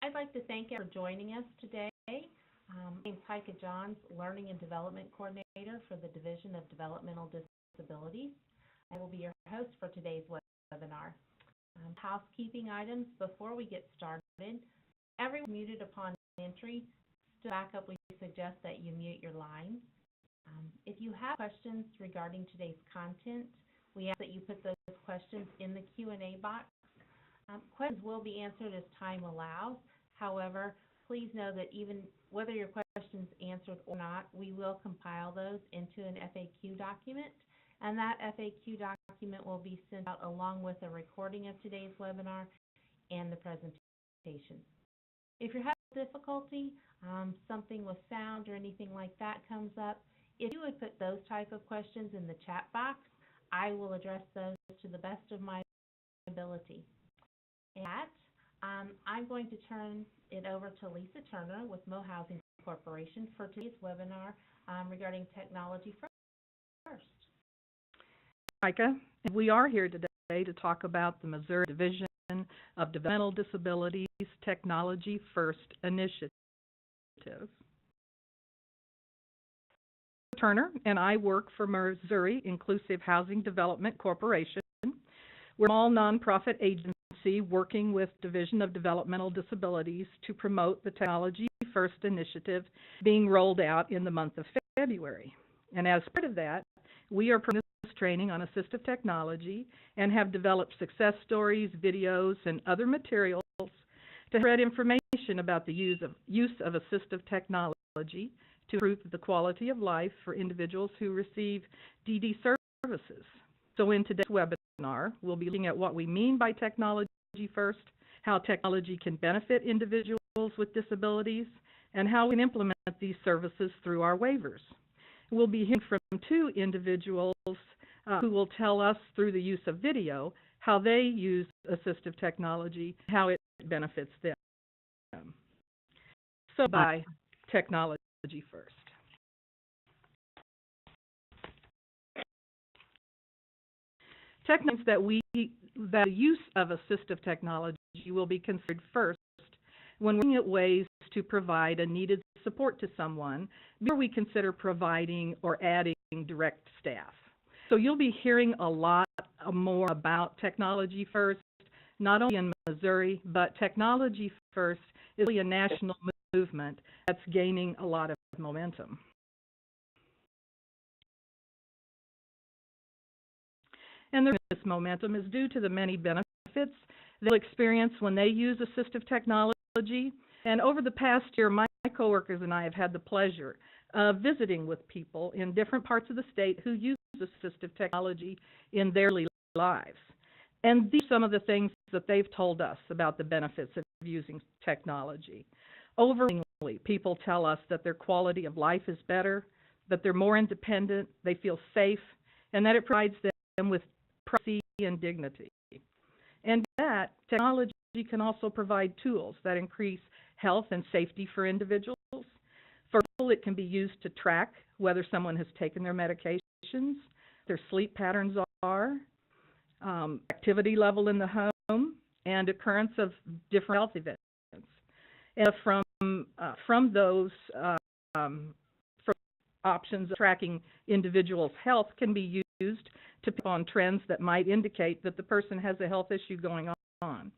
I'd like to thank you for joining us today. My name is Heike Johns, Learning and Development Coordinator for the Division of Developmental Disabilities. I will be your host for today's webinar. Housekeeping items before we get started. Everyone muted upon entry. To back up, we suggest that you mute your line. If you have questions regarding today's content, we ask that you put those questions in the Q&A box. Questions will be answered as time allows. However, please know that even whether your question is answered or not, we will compile those into an FAQ document, and that FAQ document will be sent out along with a recording of today's webinar and the presentation. If you're having difficulty, something with sound or anything like that comes up, if you would put those type of questions in the chat box, I will address those to the best of my ability. And I'm going to turn it over to Lisa Turner with Mo Housing Corporation for today's webinar regarding technology first. Heike, we are here today to talk about the Missouri Division of Developmental Disabilities Technology First Initiative. Turner and I work for Missouri Inclusive Housing Development Corporation. We're a small nonprofit agency working with Division of Developmental Disabilities to promote the Technology First Initiative being rolled out in the month of February. And as part of that, we are providing training on assistive technology and have developed success stories, videos, and other materials to spread information about the use of assistive technology to improve the quality of life for individuals who receive DD services. So in today's webinar, we'll be looking at what we mean by technology first, how technology can benefit individuals with disabilities, and how we can implement these services through our waivers. We'll be hearing from two individuals who will tell us through the use of video how they use assistive technology, how it benefits them. So by technology first. Tech means that the use of assistive technology will be considered first when we're looking at ways to provide a needed support to someone before we consider providing or adding direct staff. So you'll be hearing a lot more about technology first, not only in Missouri, but technology first is really a national movement that's gaining a lot of momentum. And this momentum is due to the many benefits they'll experience when they use assistive technology. And over the past year, my coworkers and I have had the pleasure of visiting with people in different parts of the state who use assistive technology in their daily lives. And these are some of the things that they've told us about the benefits of using technology. Overwhelmingly, people tell us that their quality of life is better, that they're more independent, they feel safe, and that it provides them with privacy and dignity. And that technology can also provide tools that increase health and safety for individuals. For example, it can be used to track whether someone has taken their medications, their sleep patterns are, activity level in the home, and occurrence of different health events. And from those options of tracking individuals' health can be used to pick on trends that might indicate that the person has a health issue going on.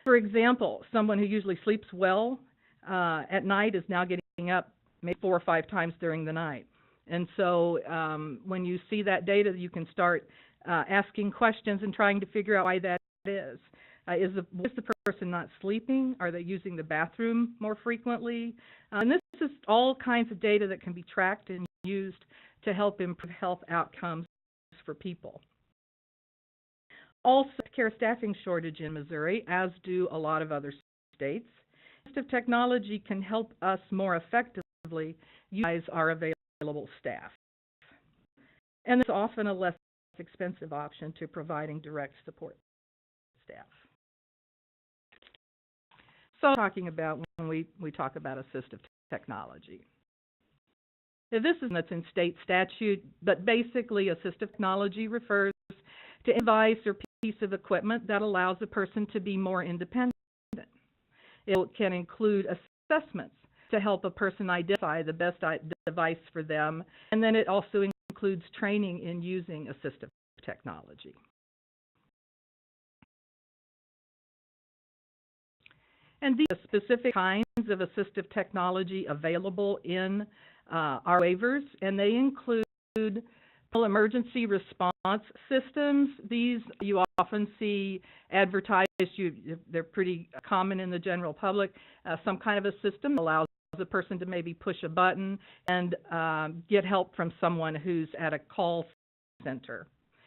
For example, someone who usually sleeps well at night is now getting up maybe 4 or 5 times during the night. And so when you see that data, you can start asking questions and trying to figure out why that is. Is the person not sleeping? Are they using the bathroom more frequently? And this is all kinds of data that can be tracked and used to help improve health outcomes for people. Also, healthcare staffing shortage in Missouri, as do a lot of other states. Assistive technology can help us more effectively utilize our available staff. And it's often a less expensive option to providing direct support staff. So talking about when we talk about assistive technology. Now, this is that's in state statute, but basically assistive technology refers to a device or piece of equipment that allows a person to be more independent. It can include assessments to help a person identify the best device for them, and then it also includes training in using assistive technology. And these are specific kinds of assistive technology available in our waivers, and they include emergency response systems. These you often see advertised. They're pretty common in the general public. Some kind of a system allows a person to maybe push a button and get help from someone who's at a call center.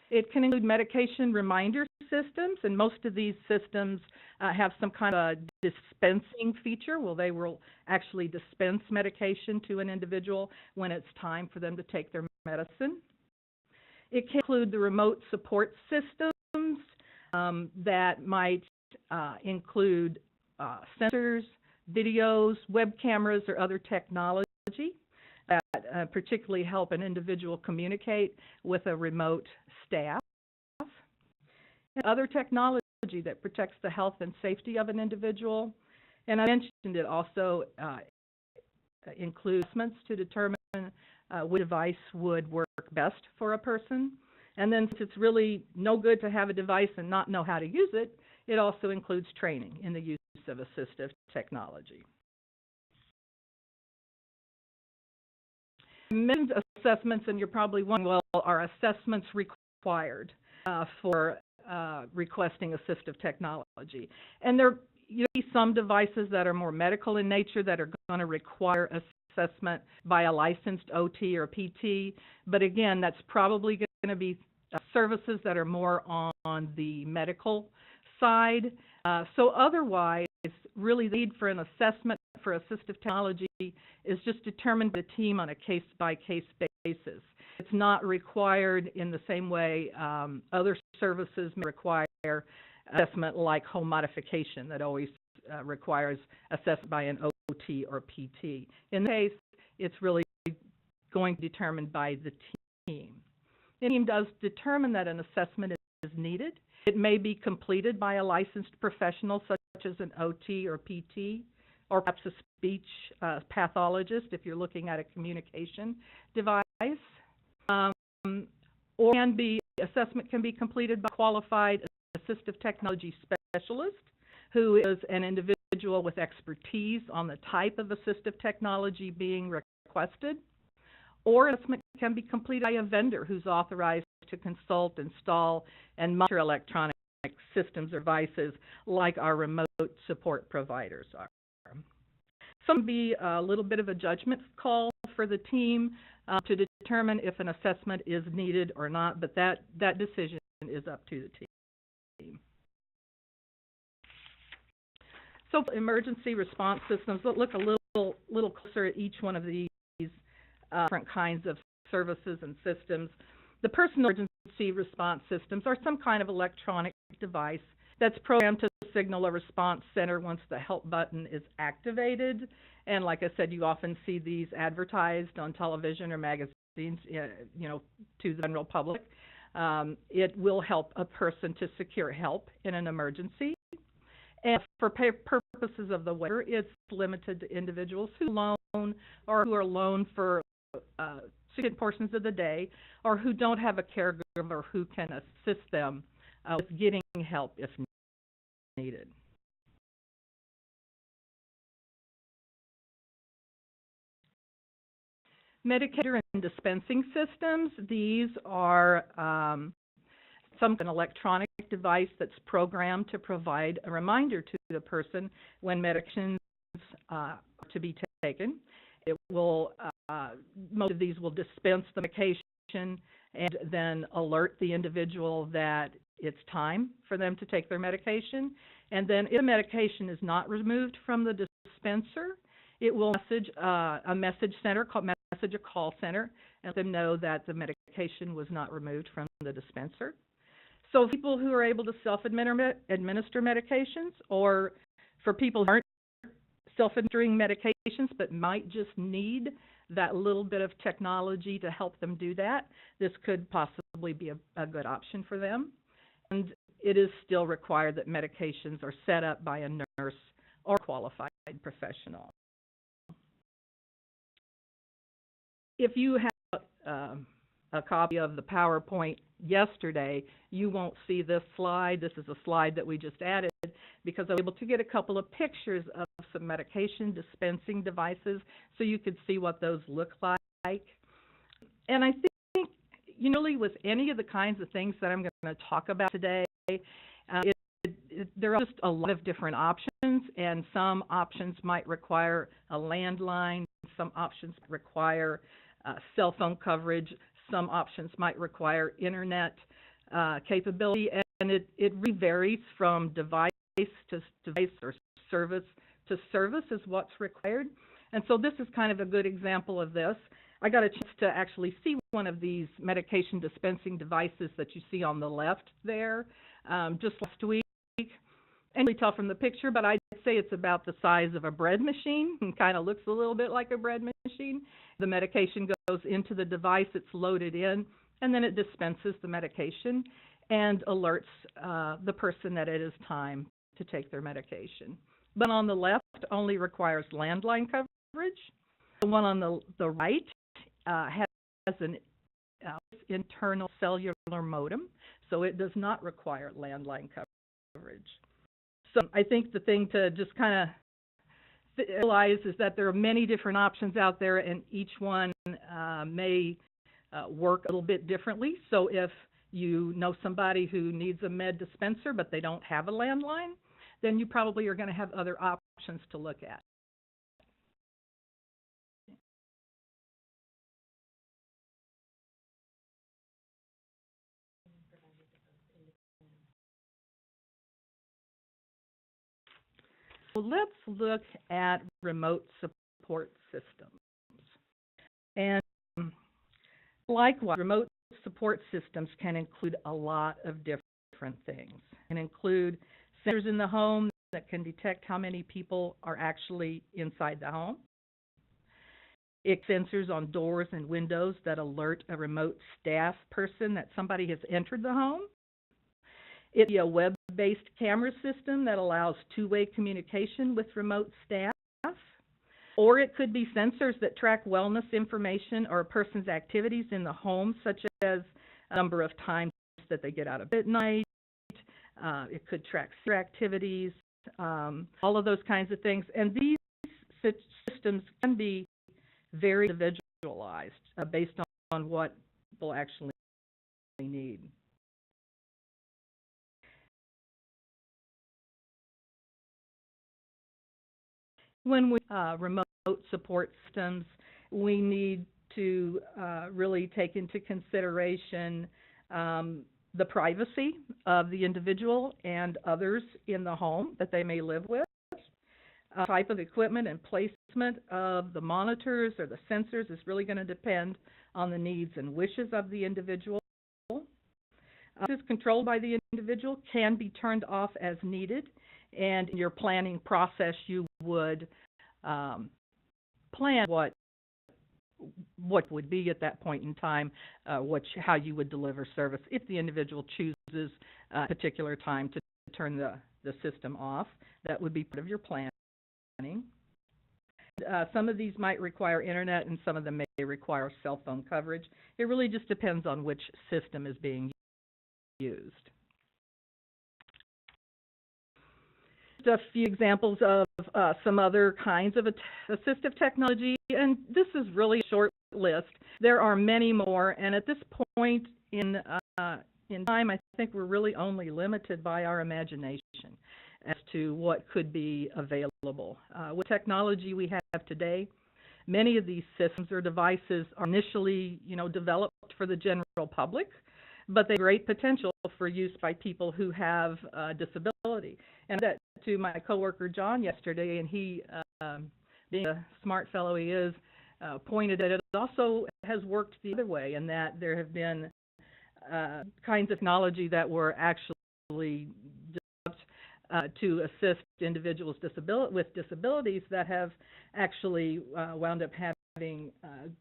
It can include medication reminder systems, and most of these systems have some kind of a dispensing feature. Well, they will actually dispense medication to an individual when it's time for them to take their medicine. It can include the remote support systems that might include sensors, videos, web cameras, or other technology that particularly help an individual communicate with a remote staff. And other technology that protects the health and safety of an individual. And I mentioned it also includes assessments to determine which device would work best for a person. And then since it's really no good to have a device and not know how to use it, it also includes training in the use of assistive technology. I mentioned assessments, and you're probably wondering, well, are assessments required for requesting assistive technology? And there you see some devices that are more medical in nature that are going to require assessment by a licensed OT or PT, but again, that's probably going to be services that are more on the medical side. So otherwise, really the need for an assessment for assistive technology is just determined by the team on a case-by-case basis. It's not required in the same way other services may require assessment, like home modification that always requires assessment by an OT or PT. In this case, it's really going to be determined by the team. The team does determine that an assessment is needed. It may be completed by a licensed professional such as an OT or PT, or perhaps a speech pathologist if you're looking at a communication device. Or assessment can be completed by a qualified assistive technology specialist who is an individual with expertise on the type of assistive technology being requested. Or assessment can be completed by a vendor who's authorized to consult, install, and monitor electronic systems or devices like our remote support providers are. Some would be a little bit of a judgment call for the team to determine if an assessment is needed or not, but that decision is up to the team. So emergency response systems, let's look a little closer at each one of these different kinds of services and systems. The personal emergency response systems are some kind of electronic device that's programmed to signal a response center once the help button is activated. And like I said, you often see these advertised on television or magazines, you know, to the general public. It will help a person to secure help in an emergency. And for purposes of the waiver, it's limited to individuals who loan or who are loaned for significant portions of the day, or who don't have a caregiver who can assist them with getting help if needed. Medicator and dispensing systems, these are some electronic device that's programmed to provide a reminder to the person when medications are to be taken. It will, most of these will dispense the medication and then alert the individual that it's time for them to take their medication. And then if the medication is not removed from the dispenser, it will message a message center, message a call center, and let them know that the medication was not removed from the dispenser. So people who are able to self-administer medications, or for people who aren't self-administering medications but might just need that little bit of technology to help them do that, this could possibly be a good option for them. And it is still required that medications are set up by a nurse or qualified professional. If you have a copy of the PowerPoint yesterday, you won't see this slide. This is a slide that we just added because I was able to get a couple of pictures of some medication dispensing devices so you could see what those look like. And I think, really with any of the kinds of things that I'm going to talk about today, there are just a lot of different options, and some options might require a landline, some options require cell phone coverage, some options might require internet capability, and it really varies from device to device or service to service is what's required. And so this is kind of a good example of this. I got a chance to actually see one of these medication dispensing devices that you see on the left there just last week. And you can tell from the picture, but I'd say it's about the size of a bread machine and kind of looks a little bit like a bread machine. The medication goes into the device, it's loaded in, and then it dispenses the medication and alerts the person that it is time to take their medication. But on the left only requires landline coverage. The one on the right has an internal cellular modem, so it does not require landline coverage. So I think the thing to just kind of realize is that there are many different options out there, and each one may work a little bit differently. So if you know somebody who needs a med dispenser but they don't have a landline, then you probably are going to have other options to look at. So let's look at remote support systems. And likewise, remote support systems can include a lot of different things. It can include sensors in the home that can detect how many people are actually inside the home. It's sensors on doors and windows that alert a remote staff person that somebody has entered the home. It's a web-based camera system that allows two-way communication with remote staff. Or it could be sensors that track wellness information or a person's activities in the home, such as a number of times that they get out of bed at night. It could track their activities, all of those kinds of things. And these systems can be very individualized based on what people actually need. When we remote support systems, we need to really take into consideration the privacy of the individual and others in the home that they may live with. Type of equipment and placement of the monitors or the sensors is really going to depend on the needs and wishes of the individual. This is controlled by the individual, can be turned off as needed, and in your planning process you would plan what would be at that point in time, how you would deliver service if the individual chooses a particular time to turn the system off. That would be part of your planning. Some of these might require internet and some of them may require cell phone coverage. It really just depends on which system is being used. Just a few examples of some other kinds of assistive technology, and this is really a short list. There are many more, and at this point in time, I think we're really only limited by our imagination as to what could be available. With technology we have today, many of these systems or devices are initially, developed for the general public, but they have great potential for use by people who have disability. And that to my coworker John yesterday, and he, being a smart fellow he is, pointed that it also has worked the other way, and that there have been kinds of technology that were actually developed to assist individuals with disabilities that have actually wound up having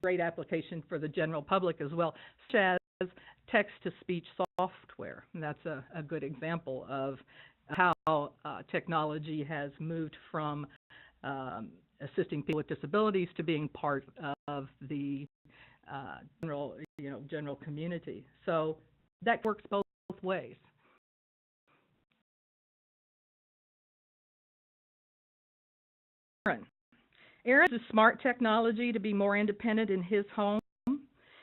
great application for the general public as well, such as text-to-speech software. And that's a good example of how technology has moved from assisting people with disabilities to being part of the general community. So that works both ways. Aaron uses smart technology to be more independent in his home.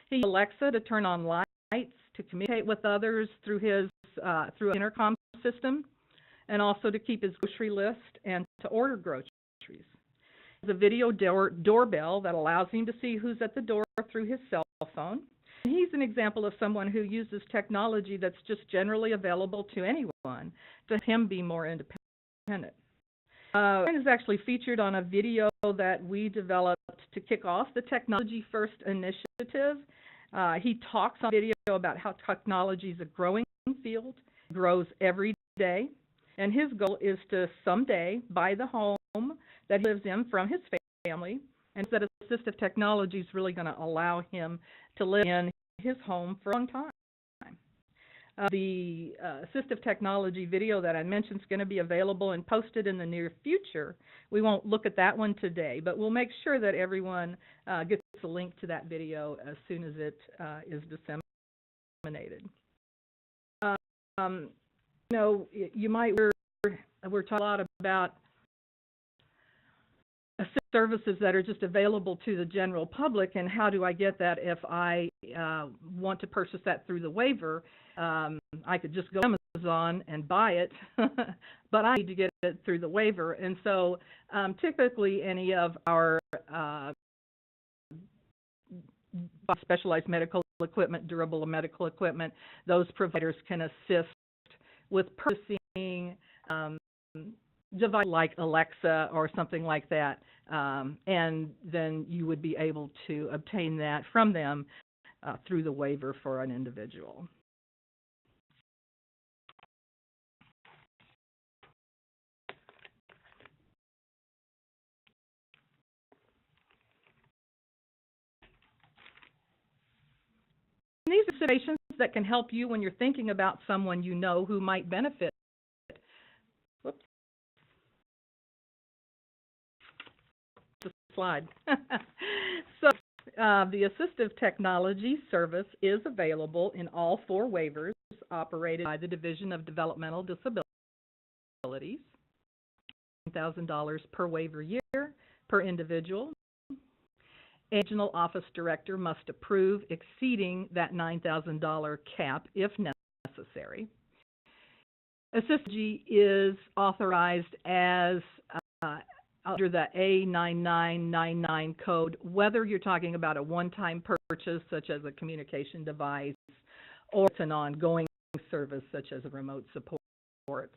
He uses Alexa to turn on lights, to communicate with others through his through an intercom system, and also to keep his grocery list and to order groceries. He has a video doorbell that allows him to see who's at the door through his cell phone. And he's an example of someone who uses technology that's just generally available to anyone to help him be more independent. Aaron is actually featured on a video that we developed to kick off the Technology First initiative. He talks on video about how technology is a growing field, grows every day, and his goal is to someday buy the home that he lives in from his family, and that assistive technology is really going to allow him to live in his home for a long time. The assistive technology video that I mentioned is going to be available and posted in the near future. We won't look at that one today, but we'll make sure that everyone gets a link to that video as soon as it is disseminated. You might, we're talking a lot about services that are just available to the general public, and how do I get that if I want to purchase that through the waiver? I could just go to Amazon and buy it, but I need to get it through the waiver. And so typically any of our specialized medical equipment, durable medical equipment, those providers can assist with purchasing device like Alexa or something like that, and then you would be able to obtain that from them through the waiver for an individual. And these are situations that can help you when you're thinking about someone you know who might benefit. Whoops. The slide. So the Assistive Technology service is available in all 4 waivers operated by the Division of Developmental Disabilities. $1,000 per waiver year per individual. A regional office director must approve exceeding that $9,000 cap if necessary. Assistive is authorized as under the A9999 code, whether you're talking about a one-time purchase such as a communication device or it's an ongoing service such as a remote support.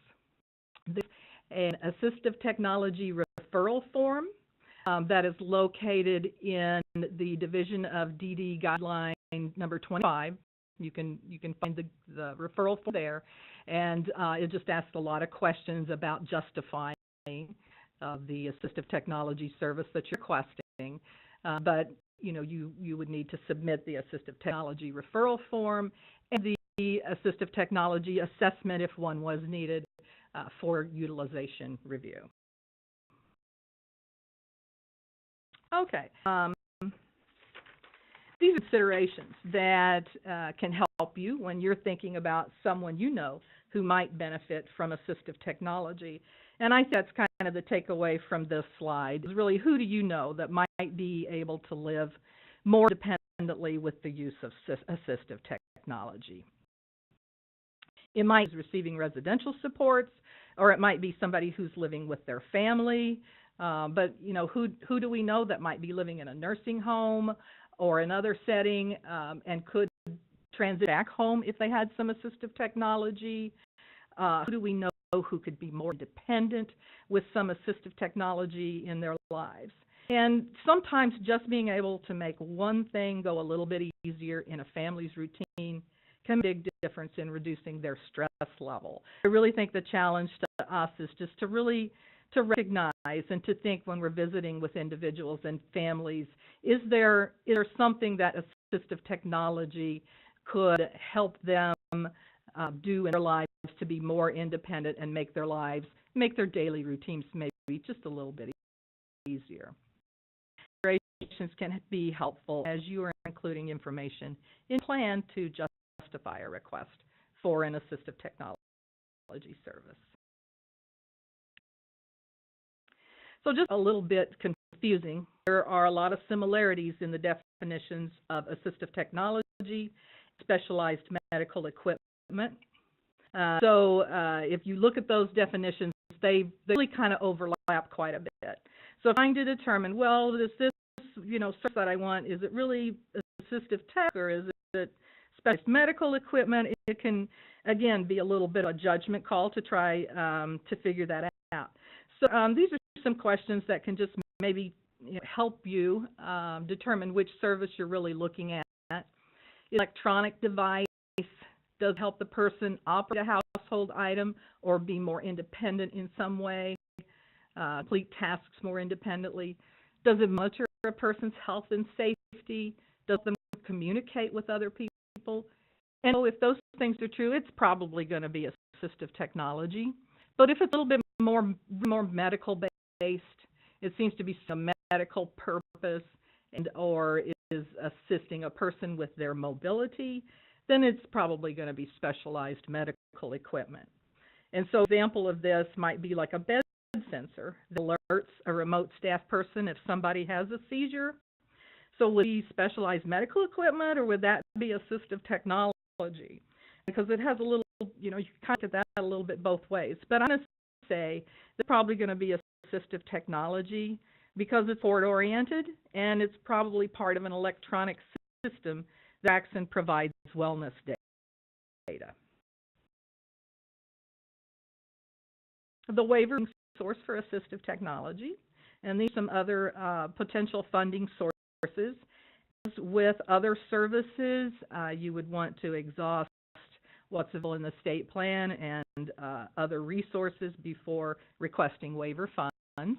There's an Assistive Technology referral form that is located in the Division of DD Guideline number 25. You can find the referral form there, and it just asks a lot of questions about justifying the assistive technology service that you're requesting. But you would need to submit the assistive technology referral form and the assistive technology assessment if one was needed for utilization review. Okay. These are considerations that can help you when you're thinking about someone you know who might benefit from assistive technology. And I think that's kind of the takeaway from this slide, is really who do you know that might be able to live more independently with the use of assistive technology. It might be receiving residential supports, or it might be somebody who's living with their family. But who do we know that might be living in a nursing home or another setting and could transit back home if they had some assistive technology? Who do we know who could be more independent with some assistive technology in their lives? And sometimes just being able to make one thing go a little bit easier in a family's routine can make a big difference in reducing their stress level. I really think the challenge to us is just to recognize and to think when we're visiting with individuals and families, is there something that assistive technology could help them do in their lives to be more independent and make their daily routines maybe just a little bit easier. Considerations can be helpful as you are including information in plan to justify a request for an assistive technology service. So just a little bit confusing, there are a lot of similarities in the definitions of assistive technology, specialized medical equipment. If you look at those definitions, they really kind of overlap quite a bit. So trying to determine, well, this service that I want, is it really assistive tech or is it specialized medical equipment? It can, again, be a little bit of a judgment call to try to figure that out. So these are some questions that can just maybe help you determine which service you're really looking at. Electronic device does help the person operate a household item or be more independent in some way, complete tasks more independently. Does it monitor a person's health and safety? Does them communicate with other people? And so if those things are true, it's probably going to be assistive technology. But if it's a little bit more medical based, it seems to be some medical purpose or is assisting a person with their mobility, then it's probably going to be specialized medical equipment. And so an example of this might be like a bed sensor that alerts a remote staff person if somebody has a seizure. So would it be specialized medical equipment or would that be assistive technology? Because it has a little, you can kind of look at that a little bit both ways. But I'm going to say it's probably going to be assistive technology because it's forward-oriented and it's probably part of an electronic system that acts and provides wellness data. The waiver source for assistive technology, and these are some other potential funding sources. With other services, you would want to exhaust what's available in the state plan and other resources before requesting waiver funds.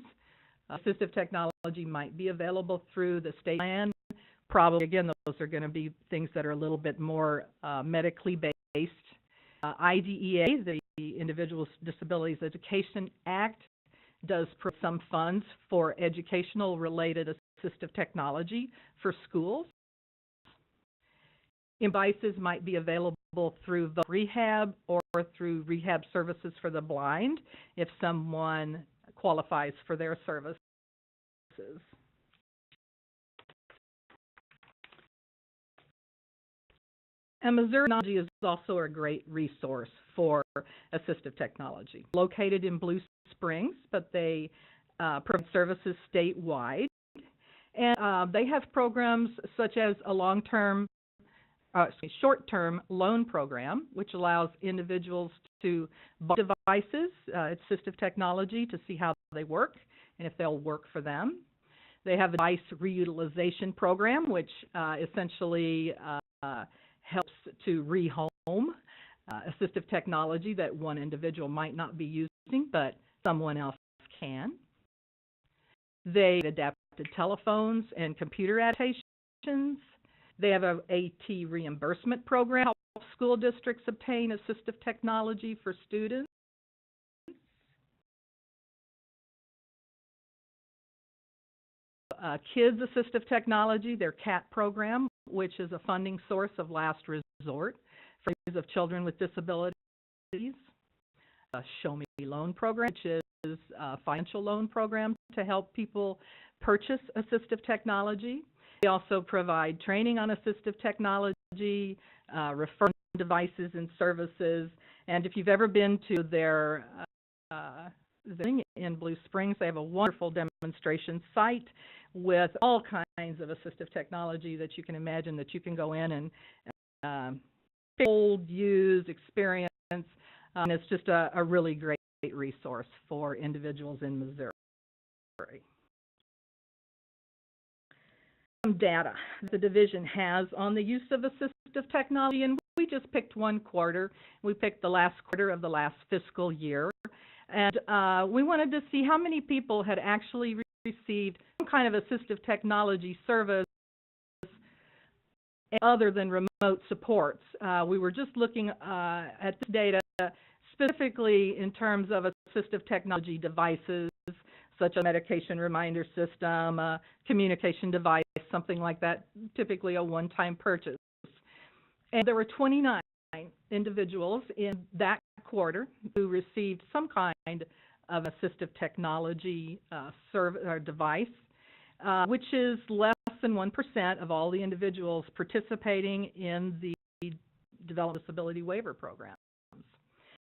Assistive technology might be available through the state plan. Probably, again, those are going to be things that are a little bit more medically based. IDEA, the Individuals with Disabilities Education Act, does provide some funds for educational related assistive technology for schools. Devices might be available through the rehab or through rehab services for the blind if someone qualifies for their services. And Missouri Technology is also a great resource for assistive technology. Located in Blue Springs, but they provide services statewide. And they have programs such as a short-term loan program, which allows individuals to buy devices, assistive technology, to see how they work and if they'll work for them. They have a device reutilization program, which essentially helps to rehome assistive technology that one individual might not be using, but someone else can. They have adapted telephones and computer adaptations. They have an AT reimbursement program to help school districts obtain assistive technology for students. Kids Assistive Technology, their CAT program, which is a funding source of last resort for use of children with disabilities. A Show Me Loan program, which is a financial loan program to help people purchase assistive technology. They also provide training on assistive technology, refer devices and services. And if you've ever been to their thing in Blue Springs, they have a wonderful demonstration site with all kinds of assistive technology that you can imagine that you can go in and hold, use, experience. And it's just a really great resource for individuals in Missouri. Some data the division has on the use of assistive technology, and we just picked one quarter. We picked the last quarter of the last fiscal year, and we wanted to see how many people had actually received some kind of assistive technology service other than remote supports. We were just looking at this data specifically in terms of assistive technology devices, such as a medication reminder system, a communication device, something like that, typically a one-time purchase. And there were 29 individuals in that quarter who received some kind of assistive technology or device, which is less than 1% of all the individuals participating in the Developmental Disability Waiver programs.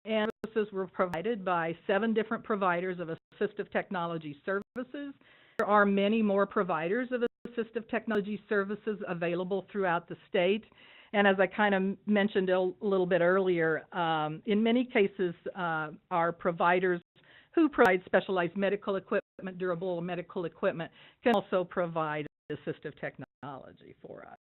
And services were provided by 7 different providers of assistive technology services. There are many more providers of assistive technology services available throughout the state. And as I kind of mentioned a little bit earlier, in many cases, our providers who provide specialized medical equipment, durable medical equipment, can also provide assistive technology for us.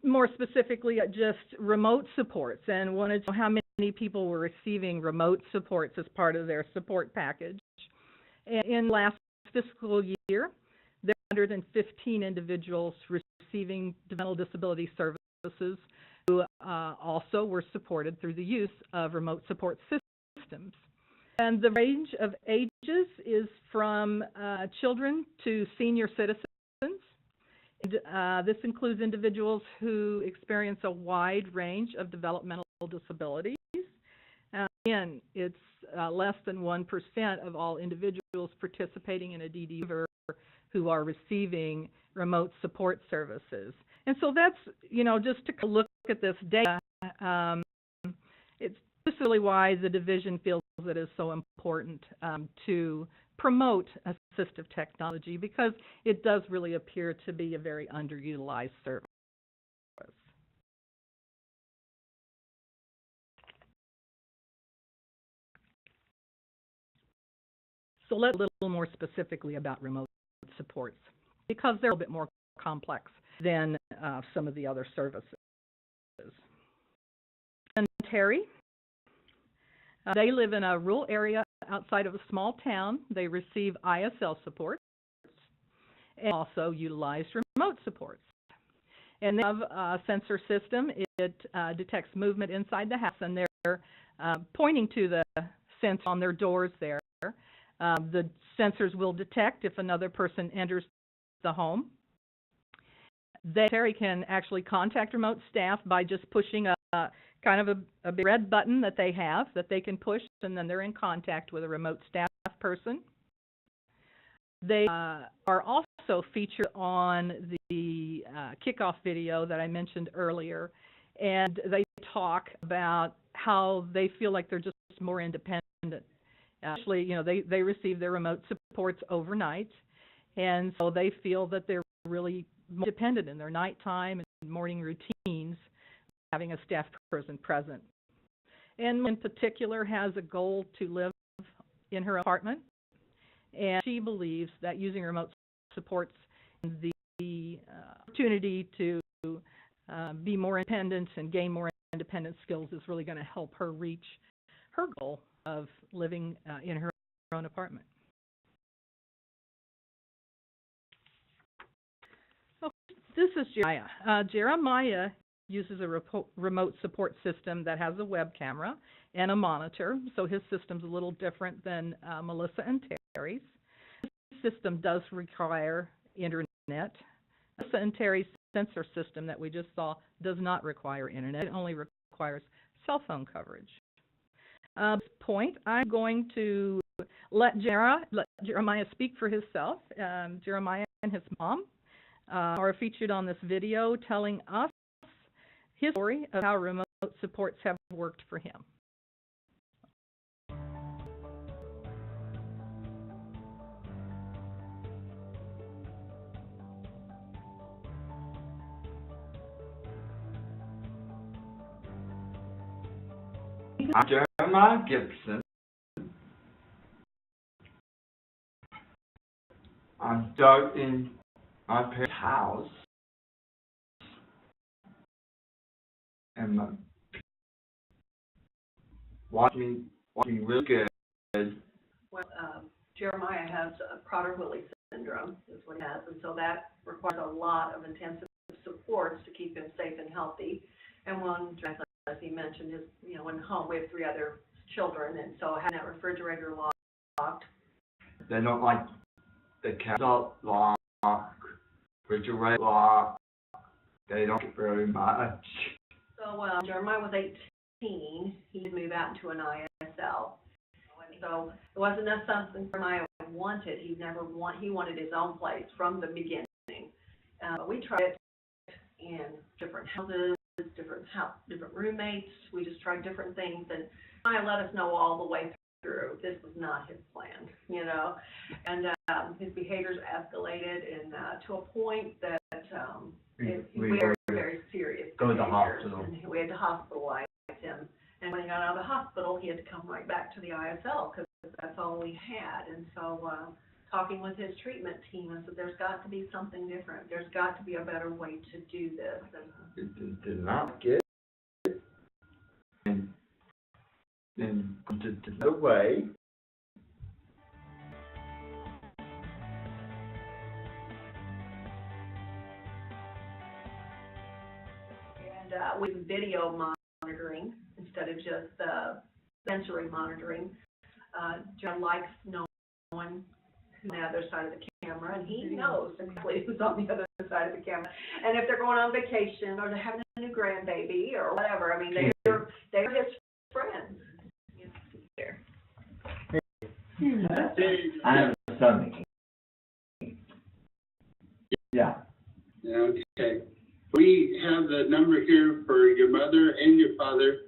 More specifically, just remote supports, and wanted to know how many people were receiving remote supports as part of their support package. And in last fiscal year, there were 115 individuals receiving developmental disability services who also were supported through the use of remote support systems. And the range of ages is from children to senior citizens. And, this includes individuals who experience a wide range of developmental disabilities. Again, it's less than 1% of all individuals participating in a DD waiver who are receiving remote support services. And so that's, just to look at this data, it's really why the division feels it is so important to promote assistive technology, because it does really appear to be a very underutilized service. So let's talk a little more specifically about remote supports, because they're a little bit more complex than some of the other services. And Terry, they live in a rural area outside of a small town. They receive ISL supports and also utilize remote supports. And they have a sensor system. It detects movement inside the house, and they're pointing to the sensor on their doors there. The sensors will detect if another person enters the home. Terry can actually contact remote staff by just pushing a kind of a big red button that they have that they can push, and then they're in contact with a remote staff person. They are also featured on the kickoff video that I mentioned earlier, and they talk about how they feel like they're just more independent. Actually, they receive their remote supports overnight, and so they feel that they're really more dependent in their nighttime and morning routines, having a staff person present. And in particular has a goal to live in her apartment, and she believes that using remote supports and the opportunity to be more independent and gain more independent skills is really going to help her reach her goal of living in her own apartment. This is Jeremiah. Jeremiah uses a remote support system that has a web camera and a monitor, so his system's a little different than Melissa and Terry's. This system does require internet. Melissa and Terry's sensor system that we just saw does not require internet. It only requires cell phone coverage. At this point, I'm going to let Jeremiah speak for himself. Jeremiah and his mom are featured on this video telling us his story of how remote supports have worked for him. I'm Jeremiah Gibson. I'm stuck in my parents' house, and watching really good. Well, Jeremiah has Prader-Willi syndrome is what he has, and so that requires a lot of intensive supports to keep him safe and healthy. And one, as he mentioned, is, you know, in home we have 3 other children, and so having that refrigerator locked. They don't like the cabinet lock, refrigerator lock. They don't get very much. So Jeremiah was 18. He did move out into an ISL. So it wasn't something Jeremiah wanted. He wanted his own place from the beginning. But we tried it in different houses, different roommates. We just tried different things, and Jeremiah let us know all the way through this was not his plan, you know. And his behaviors escalated, and to a point that we were very serious. Go to the hospital. And we had to hospitalize him. And when he got out of the hospital, he had to come right back to the ISL because that's all we had. And so talking with his treatment team, I said, there's got to be something different. There's got to be a better way to do this. It did not get it. And then to no way. And with video monitoring instead of just sensory monitoring. John likes knowing who's on the other side of the camera, and he knows exactly who's on the other side of the camera. And if they're going on vacation or they're having a new grandbaby or whatever, I mean, they're his friends. There. I have a son. Yeah. Okay. We have the number here for your mother and your father.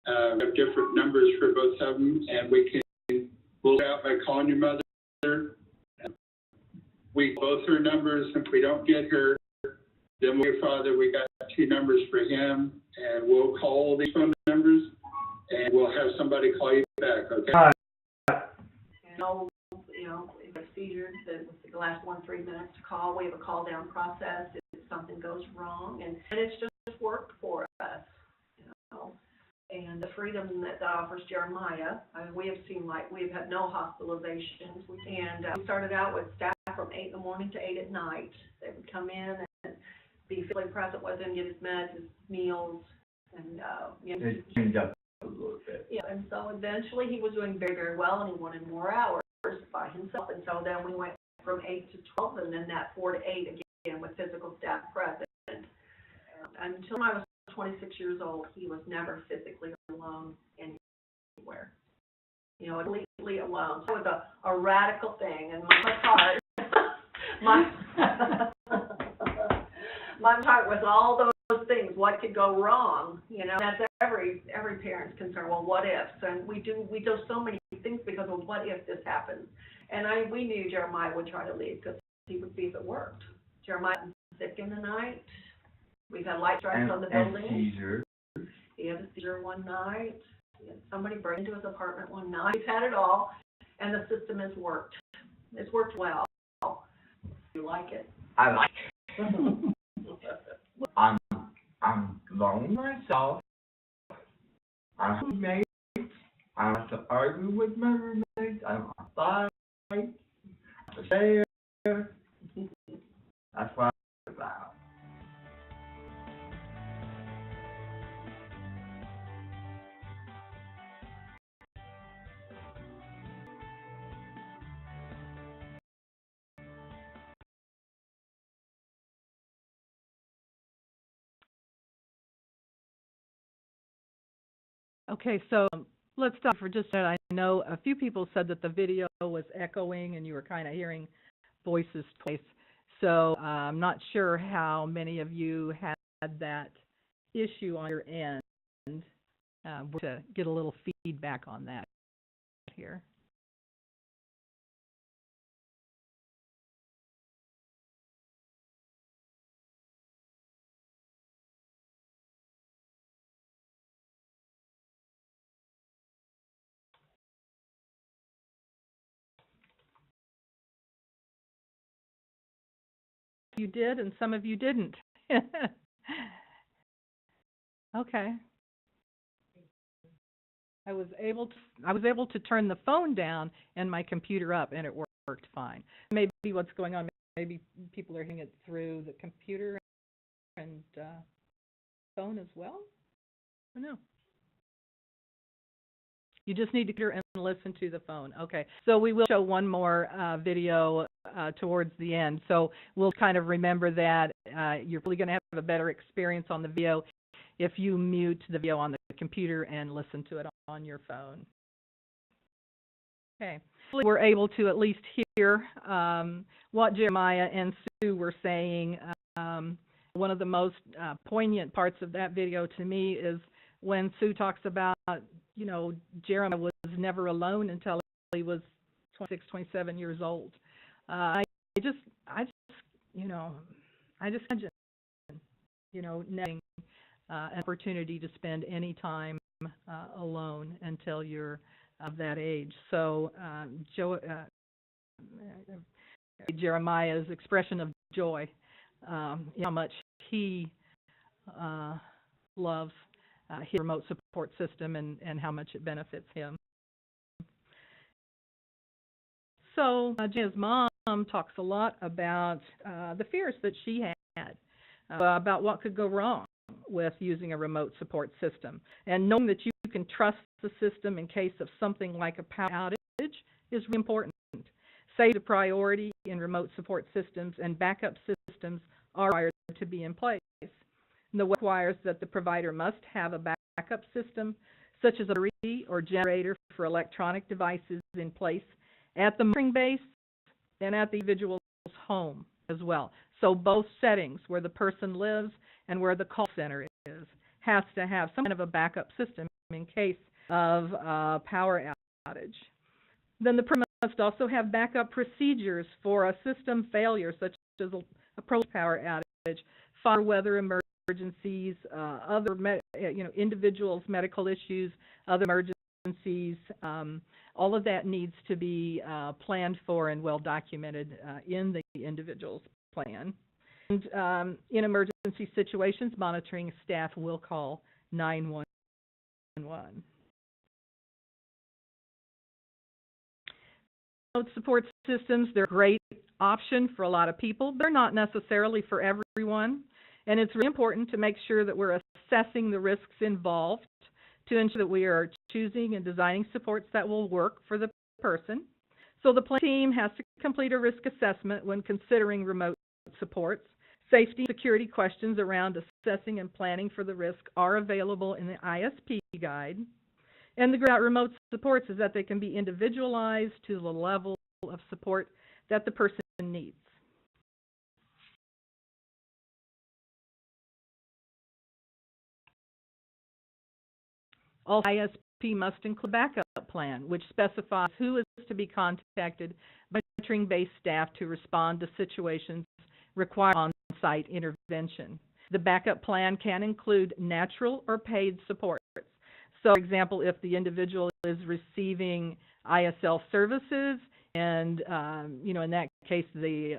We have different numbers for both of them, and we'll go out by calling your mother. We both her numbers. If we don't get her, then with your father, we got 2 numbers for him, and we'll call these phone numbers, and we'll have somebody call you back. Okay. You know, if a seizure, the last 3 minutes to call. We have a call down process if something goes wrong, and it's just worked for us, you know. And the freedom that offers Jeremiah, I mean, we have seen, like, we've had no hospitalizations, and we started out with staff from 8 in the morning to 8 at night. They would come in and be physically present with him, get his meds, his meals, and you know, It changed up a little bit. yeah. And so eventually he was doing very, very well, and he wanted more hours by himself. And so then we went from 8 to 12, and then that 4 to 8 again with physical staff present. Until I was 26 years old, he was never physically alone anywhere. You know, completely alone. So it was a radical thing, and my heart, my heart was all those things. What could go wrong? You know, that's every parent's concern. Well, what ifs? And we do so many things because of what if this happens. And we knew Jeremiah would try to leave because he would see if it worked. Jeremiah was sick in the night. We've had light strikes on the building. And seizure. He had a seizure one night. He had somebody break into his apartment one night. We've had it all, and the system has worked. It's worked well. You like it? I like it. I'm lonely myself. I have roommates. I don't have to argue with my roommates. I don't have to fight. I have to share. That's what it's about. Okay, so let's stop for just a minute. I know a few people said that the video was echoing and you were kind of hearing voices twice. So I'm not sure how many of you had that issue on your end. We're to get a little feedback on that here. You did, and some of you didn't. Okay. I was able to turn the phone down and my computer up, and it worked. worked fine. Maybe what's going on, maybe people are hearing it through the computer and phone as well? I don't know. You just need to hear and listen to the phone. Okay, so we will show one more video towards the end. So we'll kind of remember that you're really going to have a better experience on the video if you mute the video on the computer and listen to it on your phone. Okay, we're able to at least hear what Jeremiah and Sue were saying. One of the most poignant parts of that video to me is when Sue talks about, you know, Jeremiah was never alone until he was 26, 27 years old. I just imagine, you know, having an opportunity to spend any time alone until you're of that age. So Jeremiah's expression of joy, how much he loves his remote support system and how much it benefits him. So Jenna's mom talks a lot about the fears that she had about what could go wrong with using a remote support system. And knowing that you can trust the system in case of something like a power outage is really important. Safety is a priority in remote support systems, and backup systems are required to be in place. And the requires that the provider must have a backup system, such as a battery or generator for electronic devices in place at the monitoring base and at the individual's home as well. So both settings, where the person lives and where the call center is, has to have some kind of a backup system in case of power outage. Then the person must also have backup procedures for a system failure, such as a prolonged power outage, fire, weather emergencies, other individuals' medical issues, other emergencies. All of that needs to be planned for and well documented in the individual's plan. And in emergency situations, monitoring staff will call 911. Remote support systems, they're a great option for a lot of people, but they're not necessarily for everyone. And it's really important to make sure that we're assessing the risks involved to ensure that we are choosing and designing supports that will work for the person. So the plan team has to complete a risk assessment when considering remote supports. Safety and security questions around assessing and planning for the risk are available in the ISP guide. And the great about remote supports is that they can be individualized to the level of support that the person needs. Also, ISP must include a backup plan, which specifies who is to be contacted by monitoring-based staff to respond to situations requiring on-site intervention. The backup plan can include natural or paid supports. So, for example, if the individual is receiving ISL services, and in that case, the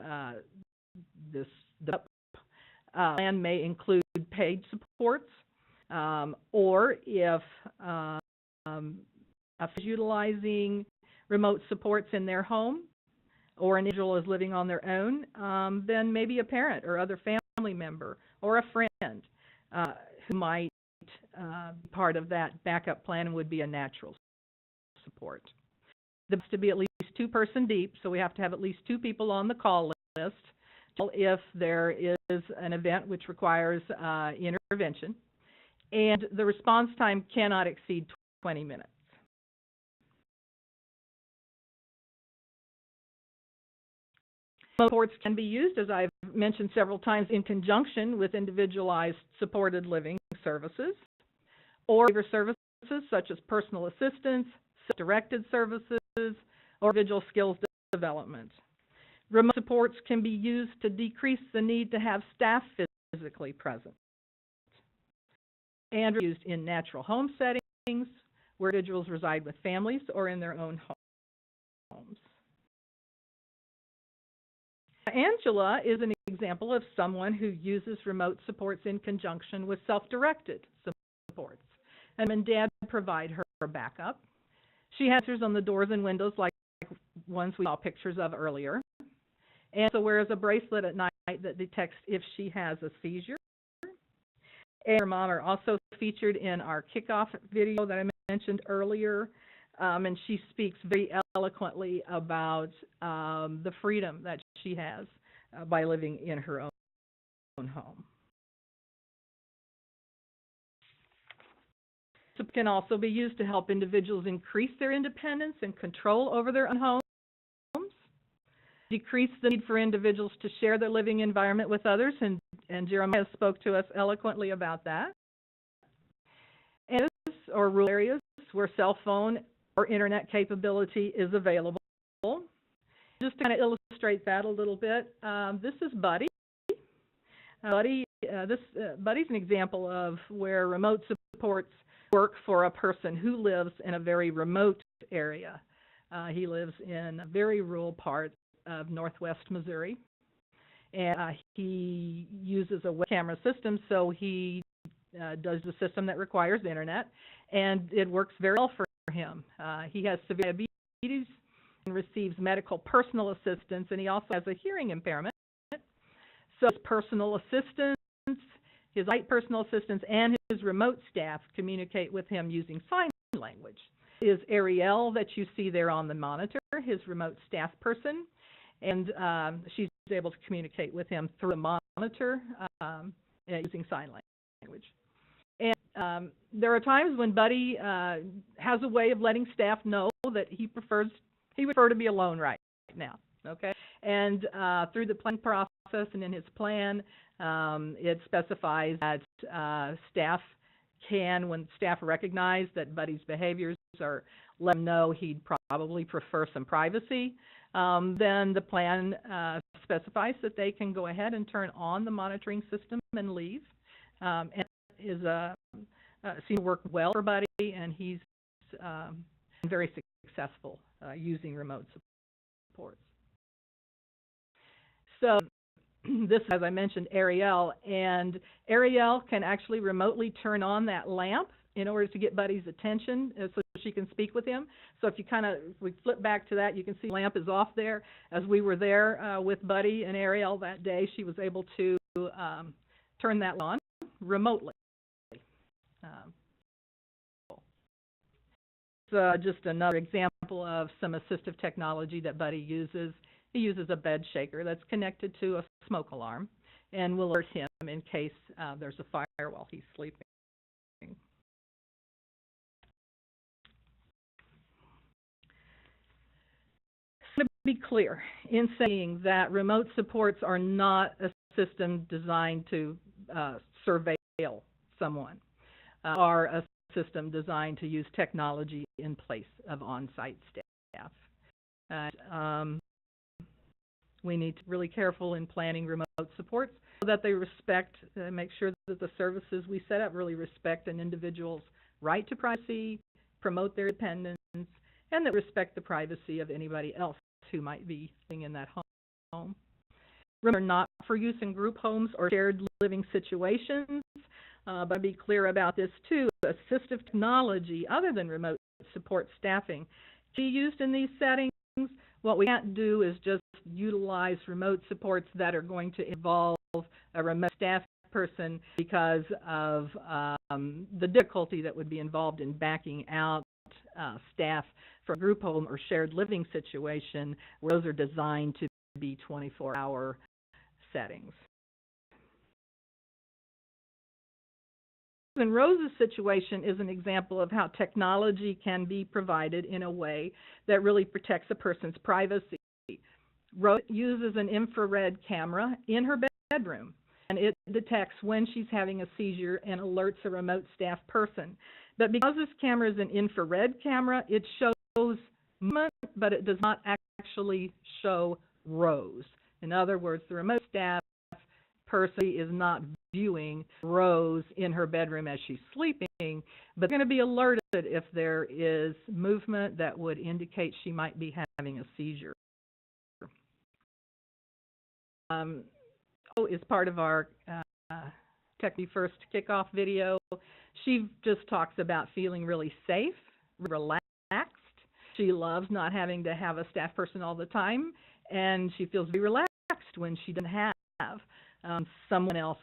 plan may include paid supports, or if is utilizing remote supports in their home, or an individual is living on their own, then maybe a parent or other family member or a friend who might be part of that backup plan and would be a natural support. There has to be at least 2-person deep, so we have to have at least 2 people on the call list if there is an event which requires intervention. And the response time cannot exceed 20 minutes. Supports can be used, as I've mentioned several times, in conjunction with individualized supported living services or waiver services such as personal assistance, self-directed services, or individual skills development. Remote supports can be used to decrease the need to have staff physically present, and are used in natural home settings where individuals reside with families or in their own homes. Angela is an example of someone who uses remote supports in conjunction with self-directed supports. And Mom and Dad provide her backup. She has sensors on the doors and windows like ones we saw pictures of earlier. And also wears a bracelet at night that detects if she has a seizure. And her mom are also featured in our kickoff video that I mentioned earlier, and she speaks very eloquently about the freedom that she has by living in her own home. So it can also be used to help individuals increase their independence and control over their own homes, decrease the need for individuals to share their living environment with others, and Jeremiah spoke to us eloquently about that. And or rural areas where cell phone or internet capability is available. Just to kind of illustrate that a little bit, this is Buddy. Buddy's an example of where remote supports work for a person who lives in a very remote area. He lives in a very rural part of northwest Missouri, and he uses a web camera system, so he does the system that requires the internet, and it works very well for him. He has severe diabetes and receives medical personal assistance, and he also has a hearing impairment. So his personal assistants, his light personal assistants, and his remote staff communicate with him using sign language. Is Ariel that you see there on the monitor, his remote staff person, and she's able to communicate with him through the monitor using sign language. And there are times when Buddy has a way of letting staff know that he would prefer to be alone right now. Okay, and through the planning process and in his plan, it specifies that staff can, when staff recognize that Buddy's behaviors are, let him know he'd probably prefer some privacy. Then the plan specifies that they can go ahead and turn on the monitoring system and leave. And is seems to work well for Buddy, and he's been very successful using remote supports. So this, as I mentioned, Ariel, and Ariel can actually remotely turn on that lamp in order to get Buddy's attention so she can speak with him. So if we flip back to that, you can see the lamp is off there. As we were there with Buddy and Ariel that day, she was able to turn that on remotely. Just another example of some assistive technology that Buddy uses. He uses a bed shaker that's connected to a smoke alarm and will alert him in case there's a fire while he's sleeping. To be clear in saying that remote supports are not a system designed to surveil someone, are a system designed to use technology in place of on-site staff. We need to be really careful in planning remote supports so that they make sure that the services we set up really respect an individual's right to privacy, promote their independence, and that respect the privacy of anybody else who might be living in that home. Remember, not for use in group homes or shared living situations, but be clear about this too. Assistive technology, other than remote support staffing, can be used in these settings. What we can't do is just utilize remote supports that are going to involve a remote staff person because of the difficulty that would be involved in backing out staff for a group home or shared living situation where those are designed to be 24-hour settings. And Rose's situation is an example of how technology can be provided in a way that really protects a person's privacy. Rose uses an infrared camera in her bedroom, and it detects when she's having a seizure and alerts a remote staff person. But because this camera is an infrared camera, it shows movement, but it does not actually show Rose. In other words, the remote staff person is not viewing Rose in her bedroom as she's sleeping, but they're going to be alerted if there is movement that would indicate she might be having a seizure. Is part of our Technology First kickoff video. She just talks about feeling really safe, relaxed, She loves not having to have a staff person all the time, and she feels very relaxed when she doesn't have someone else,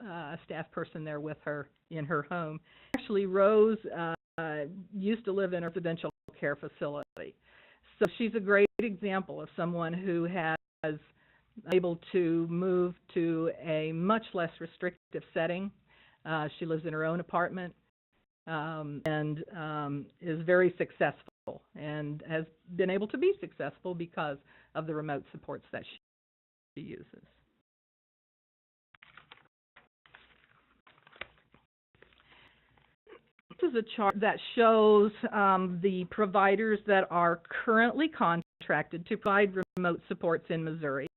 a staff person there with her in her home. Actually, Rose used to live in a residential care facility. So she's a great example of someone who has able to move to a much less restrictive setting. She lives in her own apartment and is very successful and has been able to be successful because of the remote supports that she uses. This is a chart that shows the providers that are currently contracted to provide remote supports in Missouri.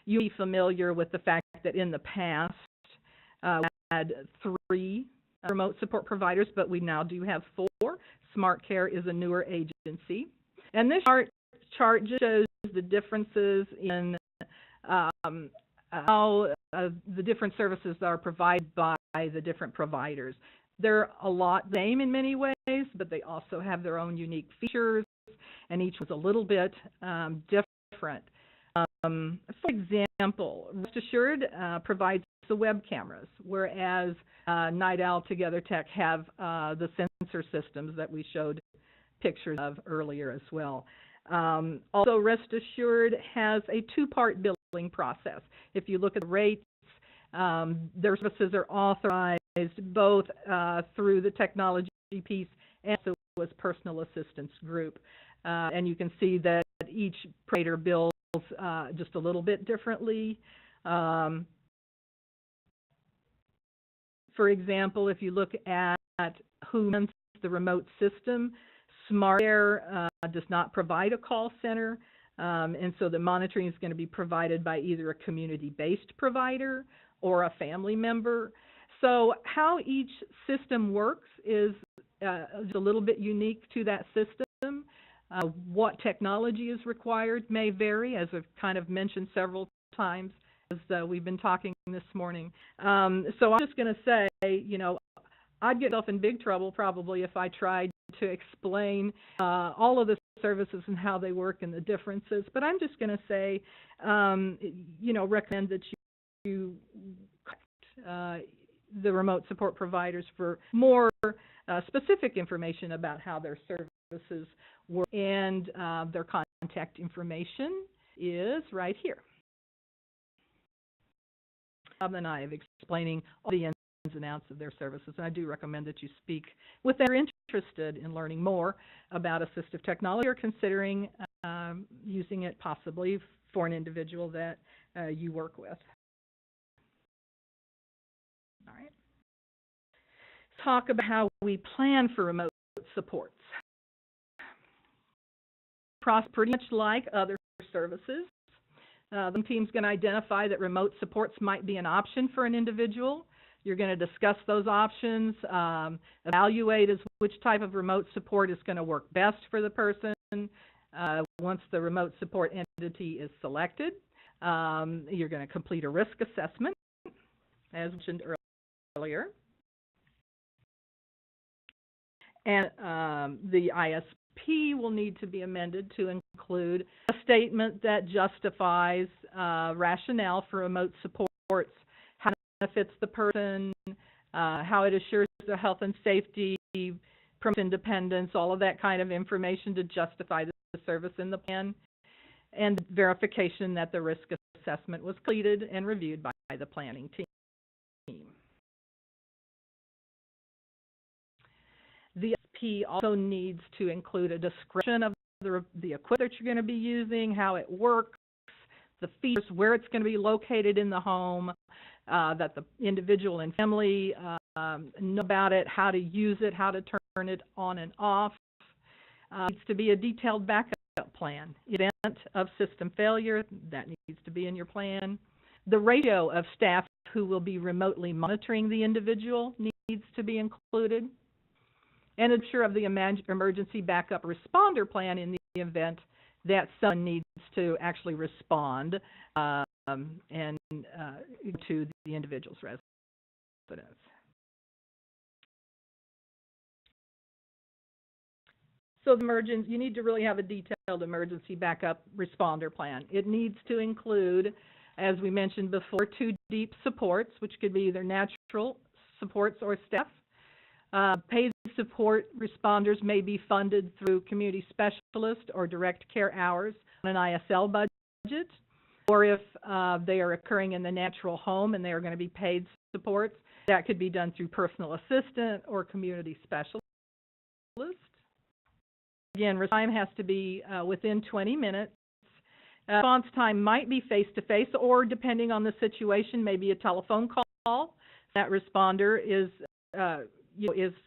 You'll be familiar with the fact that in the past we had 3 remote support providers, but we now do have 4. Smart Care is a newer agency. And this chart just shows the differences in how the different services are provided by the different providers. They're a lot the same in many ways, but they also have their own unique features, and each one's a little bit different. For example, Rest Assured provides the web cameras, whereas Night Owl Together Tech have the sensor systems that we showed pictures of earlier as well. Also, Rest Assured has a 2-part billing process. If you look at the rates, their services are authorized both through the technology piece and also as personal assistance group. And you can see that each provider bills just a little bit differently. For example, if you look at who runs the remote system, Smart Care does not provide a call center, and so the monitoring is going to be provided by either a community-based provider or a family member. So how each system works is a little bit unique to that system. What technology is required may vary, as I've kind of mentioned several times as we've been talking this morning. So I'm just going to say, you know, I'd get myself in big trouble probably if I tried to explain all of the services and how they work and the differences. But I'm just going to say, you know, recommend that you the remote support providers for more specific information about how their services work, and their contact information is right here. And I have explaining all the ins and outs of their services, and I do recommend that you speak with them if you're interested in learning more about assistive technology or considering using it possibly for an individual that you work with. All right. Talk about how we plan for remote supports. Process pretty much like other services. The team's going to identify that remote supports might be an option for an individual. You're going to discuss those options, evaluate which type of remote support is going to work best for the person. Once the remote support entity is selected, you're going to complete a risk assessment, as mentioned earlier. And the ISP will need to be amended to include a statement that justifies rationale for remote supports, how it benefits the person, how it assures their health and safety, promotes independence, all of that kind of information to justify the service in the plan, and verification that the risk assessment was completed and reviewed by the planning team. The ISP also needs to include a description of the equipment that you're going to be using, how it works, the features, where it's going to be located in the home, that the individual and family know about it, how to use it, how to turn it on and off. Needs to be a detailed backup plan. Event of system failure, that needs to be in your plan. The ratio of staff who will be remotely monitoring the individual needs to be included. And ensure of the emergency backup responder plan in the event that someone needs to actually respond and to the individual's residence. So you need to really have a detailed emergency backup responder plan. It needs to include, as we mentioned before, 2 deep supports, which could be either natural supports or staff. Paid support responders may be funded through community specialist or direct care hours on an ISL budget, or if they are occurring in the natural home and they are going to be paid supports, that could be done through personal assistant or community specialist. Again, response time has to be within 20 minutes. Response time might be face-to-face or, depending on the situation, maybe a telephone call. That responder is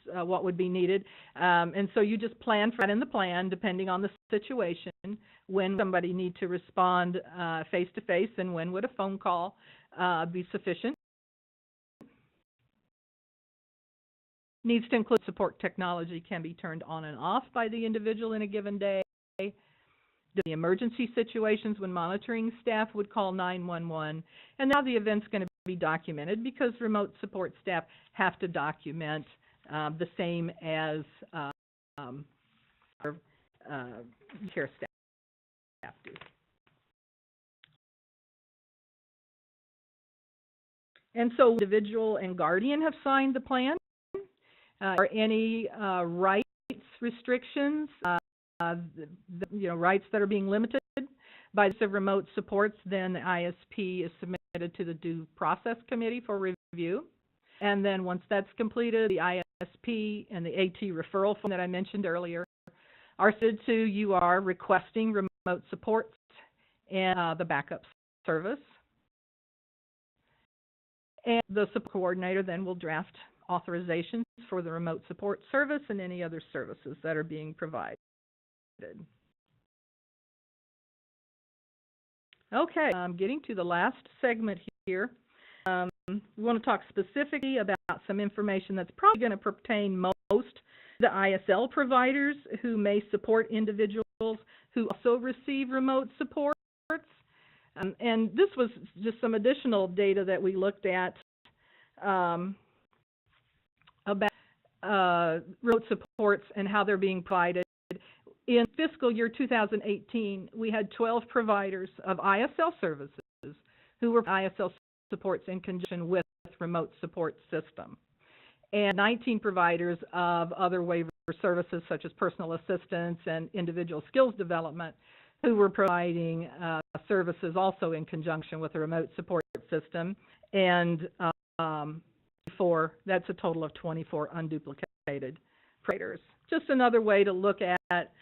what would be needed. And so you just plan for that in the plan, depending on the situation, when somebody need to respond face-to-face and when would a phone call be sufficient. Needs to include support technology can be turned on and off by the individual in a given day. The emergency situations when monitoring staff would call 911. And now the event's going to be documented because remote support staff have to document the same as our care staff do. And so individual and guardian have signed the plan. Are any rights restrictions, rights that are being limited by the remote supports, then the ISP is submitted to the Due Process Committee for review. And then once that's completed, the ISP and the AT referral form that I mentioned earlier are sent to you are requesting remote supports and the backup service. And the support coordinator then will draft authorizations for the remote support service and any other services that are being provided. Okay, I'm getting to the last segment here. We want to talk specifically about some information that's probably going to pertain most to the ISL providers who may support individuals who also receive remote supports. And this was just some additional data that we looked at about remote supports and how they're being provided. In fiscal year 2018, we had 12 providers of ISL services who were ISL supports in conjunction with remote support system, and 19 providers of other waiver services such as personal assistance and individual skills development who were providing services also in conjunction with a remote support system. And that's a total of 24 unduplicated providers. Just another way to look at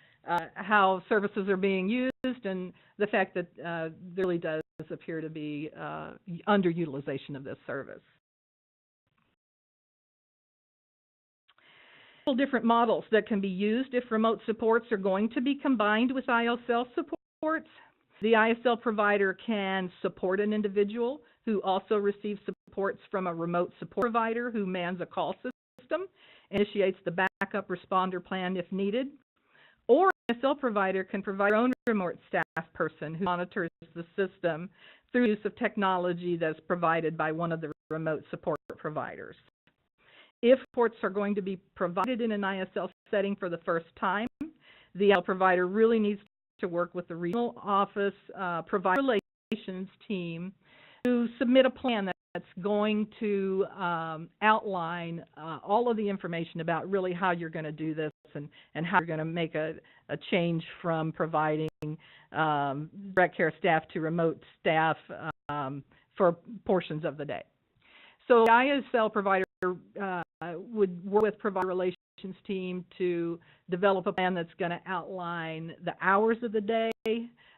how services are being used and the fact that there really does appear to be underutilization of this service. Different models that can be used if remote supports are going to be combined with ISL supports. The ISL provider can support an individual who also receives supports from a remote support provider who mans a call system, initiates the backup responder plan if needed, or an ISL provider can provide their own remote staff person who monitors the system through use of technology that's provided by one of the remote support providers. If supports are going to be provided in an ISL setting for the first time, the ISL provider really needs to work with the regional office provider relations team to submit a plan that's going to outline all of the information about really how you're going to do this and how you're going to make a change from providing direct care staff to remote staff for portions of the day. So the ISL provider would work with provider relations team to develop a plan that's going to outline the hours of the day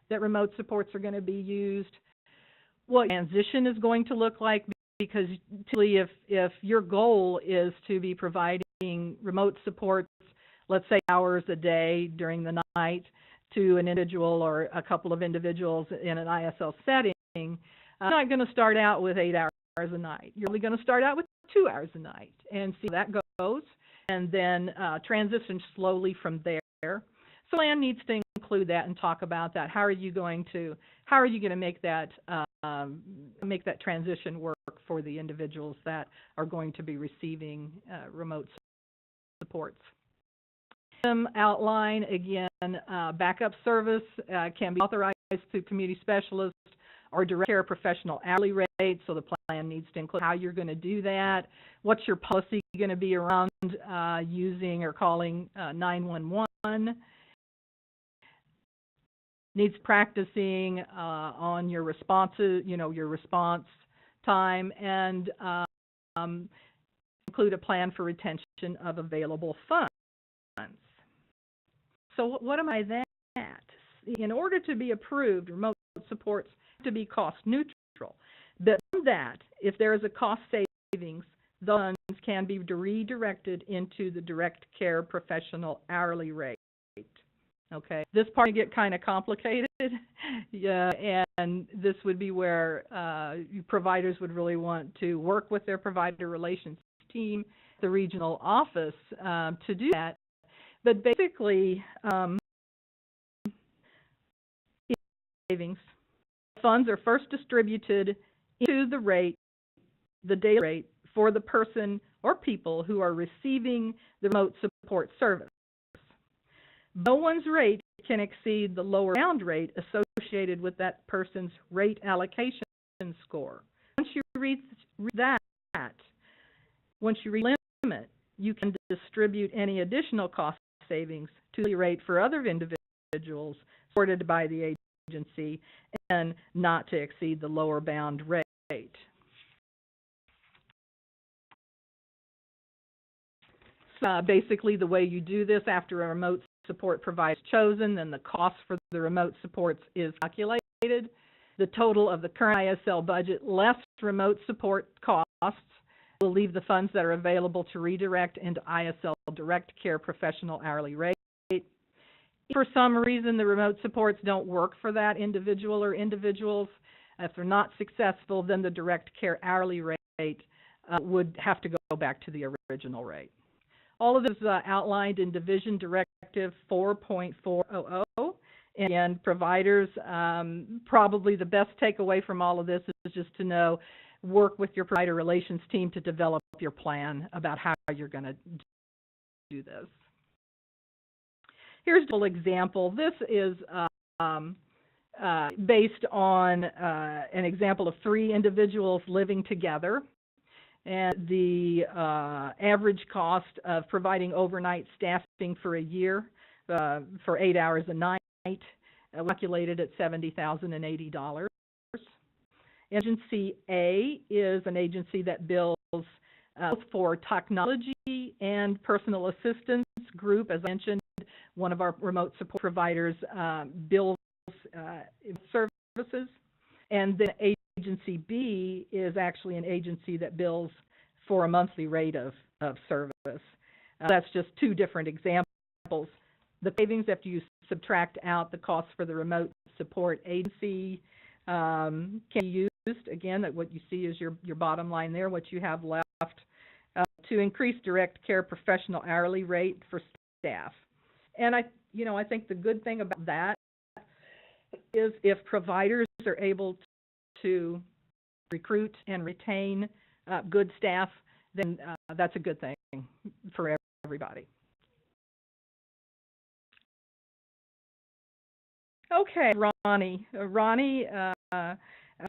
that remote supports are going to be used, what transition is going to look like, because typically if your goal is to be providing remote supports, let's say hours a day during the night to an individual or a couple of individuals in an ISL setting, you're not going to start out with 8 hours a night. You're only going to start out with 2 hours a night and see how that goes, and then transition slowly from there. So plan needs to include that and talk about that. How are you going to make that transition work for the individuals that are going to be receiving remote supports? outline, again, backup service can be authorized through community specialists or direct care professional hourly rate, so the plan needs to include how you're going to do that, what's your policy going to be around using or calling 911, needs practicing on your responses, your response time, and include a plan for retention of available funds. So what am I that? In order to be approved, remote supports have to be cost neutral. But from that, if there is a cost savings, the funds can be redirected into the direct care professional hourly rate. Okay, this part can get kind of complicated, yeah, and this would be where providers would really want to work with their provider relations team, the regional office, to do that. But basically, savings funds are first distributed into the rate, the daily rate, for the person or people who are receiving the remote support service. No one's rate can exceed the lower bound rate associated with that person's rate allocation score. Once you reach that, once you reach the limit, you can distribute any additional cost savings to the rate for other individuals supported by the agency and not to exceed the lower bound rate. So, basically, the way you do this, after a remote support provider is chosen, then the cost for the remote supports is calculated. The total of the current ISL budget less remote support costs will leave the funds that are available to redirect into ISL direct care professional hourly rate. If for some reason the remote supports don't work for that individual or individuals, if they're not successful, then the direct care hourly rate would have to go back to the original rate. All of this is outlined in Division Directive 4.400. And providers, probably the best takeaway from all of this is just to know, work with your provider relations team to develop your plan about how you're going to do this. Here's an example. This is based on an example of 3 individuals living together. And the average cost of providing overnight staffing for a year for 8 hours a night calculated at $70,080. Agency A is an agency that bills both for technology and personal assistance group. As I mentioned, one of our remote support providers bills services. And then Agency B is actually an agency that bills for a monthly rate of service. That's just 2 different examples. The savings, after you subtract out the costs for the remote support agency, can be used, again, that what you see is your bottom line there, what you have left, to increase direct care professional hourly rate for staff. And I think the good thing about that is if providers are able to recruit and retain good staff, then that's a good thing for everybody. Okay, Ronnie. Ronnie,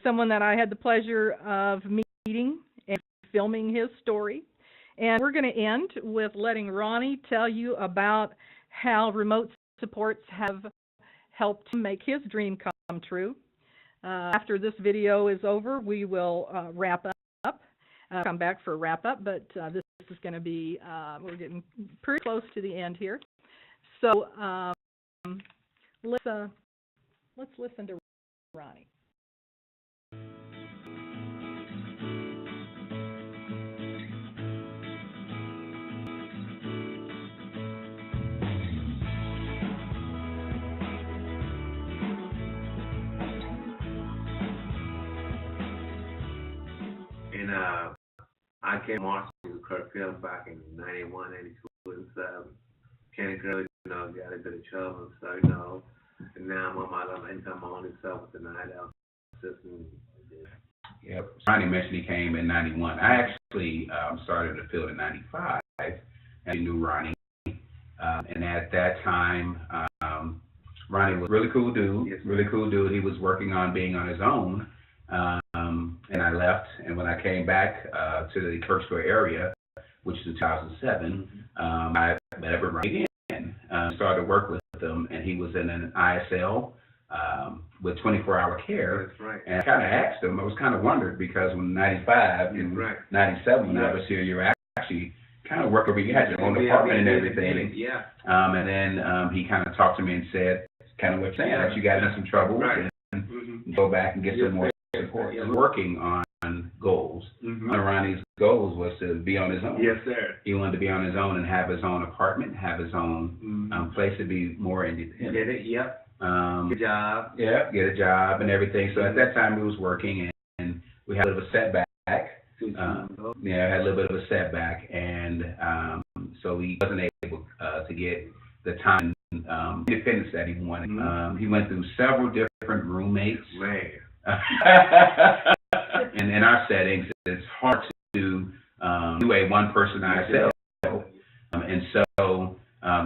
someone that I had the pleasure of meeting and filming his story. And we're going to end with letting Ronnie tell you about how remote supports have helped him make his dream come true. After this video is over, we will wrap up, come back for a wrap up, but this is going to be, we're getting pretty close to the end here. So let's listen to Ronnie. And I came marching to Kirkfield back in 91, 92, and 7. Kenny Girl, got a bit of trouble, so, and now I'm on my own income on himself with the 9-hour system. Yep. Ronnie mentioned he came in 91. I actually started in the field in 95, and I knew Ronnie, and at that time, Ronnie was a really cool dude, Yes, really cool dude. He was working on being on his own, and I left. And when I came back to the Kirksville area, which is 2007, I met up with Ronnie again. Started to work with him, and he was in an ISL with 24-hour care. That's right. And I kind of asked him, I was kind of wondered, because when 95 and Right. 97, when I was here, you were actually kind of working, you had your own apartment and everything. Yeah. And then he kind of talked to me and said, kind of what you're saying, that you got in some trouble, Right. and go back and get some more support. Yeah. Working on goals. One of Ronnie's goals was to be on his own. Yes, sir. He wanted to be on his own and have his own apartment, have his own place to be more independent. Get it? Yep. Good job. Yeah, get a job and everything. So at that time, he was working, and we had a little bit of a setback. Had a little bit of a setback, and so he wasn't able to get the time independence that he wanted. He went through several different roommates. Man. And in our settings, it's hard to do a one-person ISL, and so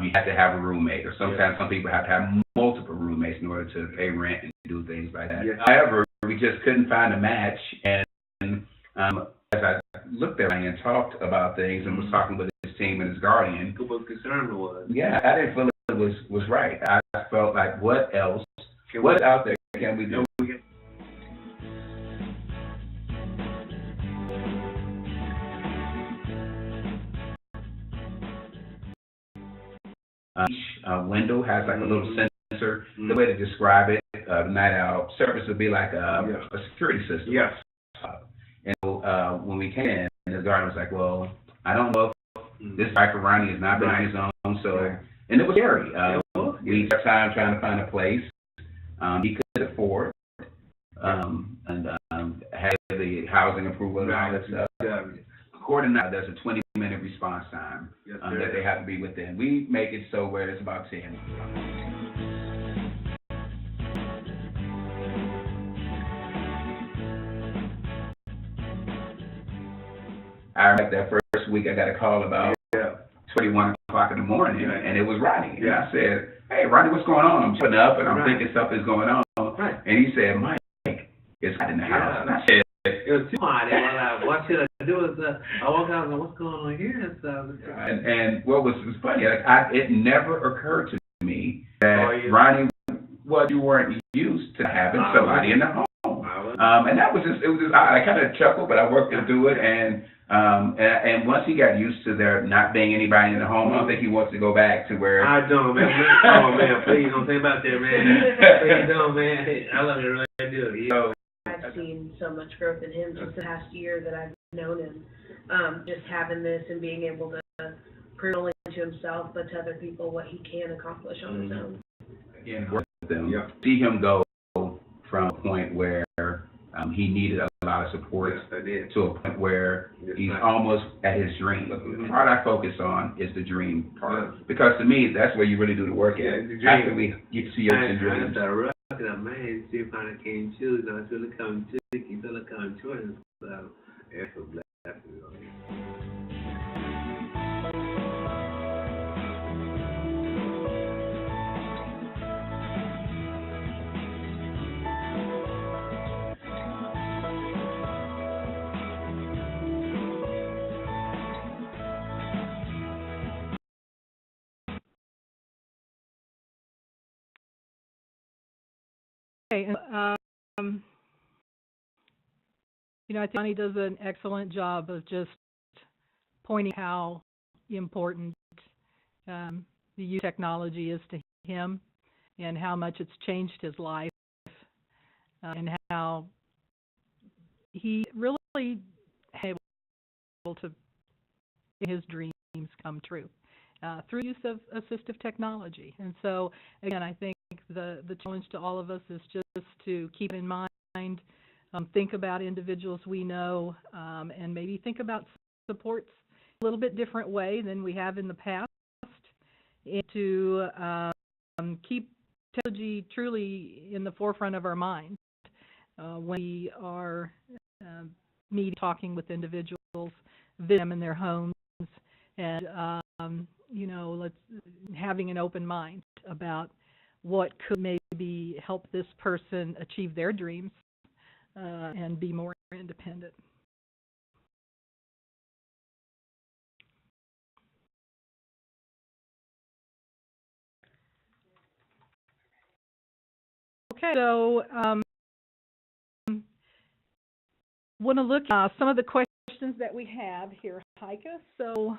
you have to have a roommate, or sometimes some people have to have multiple roommates in order to pay rent and do things like that. Yes. However, we just couldn't find a match, and as I looked at him and talked about things and was talking with his team and his guardian, Who was concerned was? yeah, I didn't feel it was right. I felt like, what else? What out there can we do? Each window has like a little sensor. The way to describe it, night owl service would be like a security system. Yes. And when we came in, the guardian was like, well, I don't know if this guy for Ronnie has not been on his own, so, and it was scary. We took time trying to find a place he could afford, and had the housing approval and all that stuff. Coordinators, there's a 20-minute response time that they have to be within. We make it so where it's about 10. I remember that first week I got a call about 21 o'clock in the morning, and it was Ronnie. And I said, hey, Ronnie, what's going on? I'm sitting up, and I'm thinking something's going on. And he said, Mike, it's hot in the house. And I said, it was too hot. What should I do? I walked out and what's going on here? And what was funny, it never occurred to me that Ronnie, you weren't used to having somebody in the home. And that was just, it was just odd. I kind of chuckled, but I worked through it. And once he got used to there not being anybody in the home, I don't think he wants to go back to where. I don't, man. Oh, man, please don't think about that, man. Please don't, man. I love it, really do. You know. I've seen so much growth in him just the past year that I've known him. Just having this and being able to prove not only to himself but to other people what he can accomplish on his own. Yeah, work with them. See him go from a point where he needed a lot of support to a point where he's almost at his dream. The part I focus on is the dream part, because to me that's where you really do the work. After we get to your dreams. Man, see if I can choose. I was really coming to keep really coming to it. So, yeah, so blessed. Okay, I think Johnny does an excellent job of just pointing how important the use of technology is to him, and how much it's changed his life, and how he really able to make his dreams come true through use of assistive technology. And so, again, I think the challenge to all of us is just to keep in mind, think about individuals we know, and maybe think about supports a little bit different way than we have in the past, and to keep technology truly in the forefront of our mind when we are talking with individuals, visit them in their homes, and let's have having an open mind about what could maybe help this person achieve their dreams and be more independent. Okay, so want to look at some of the questions that we have here, Heike. So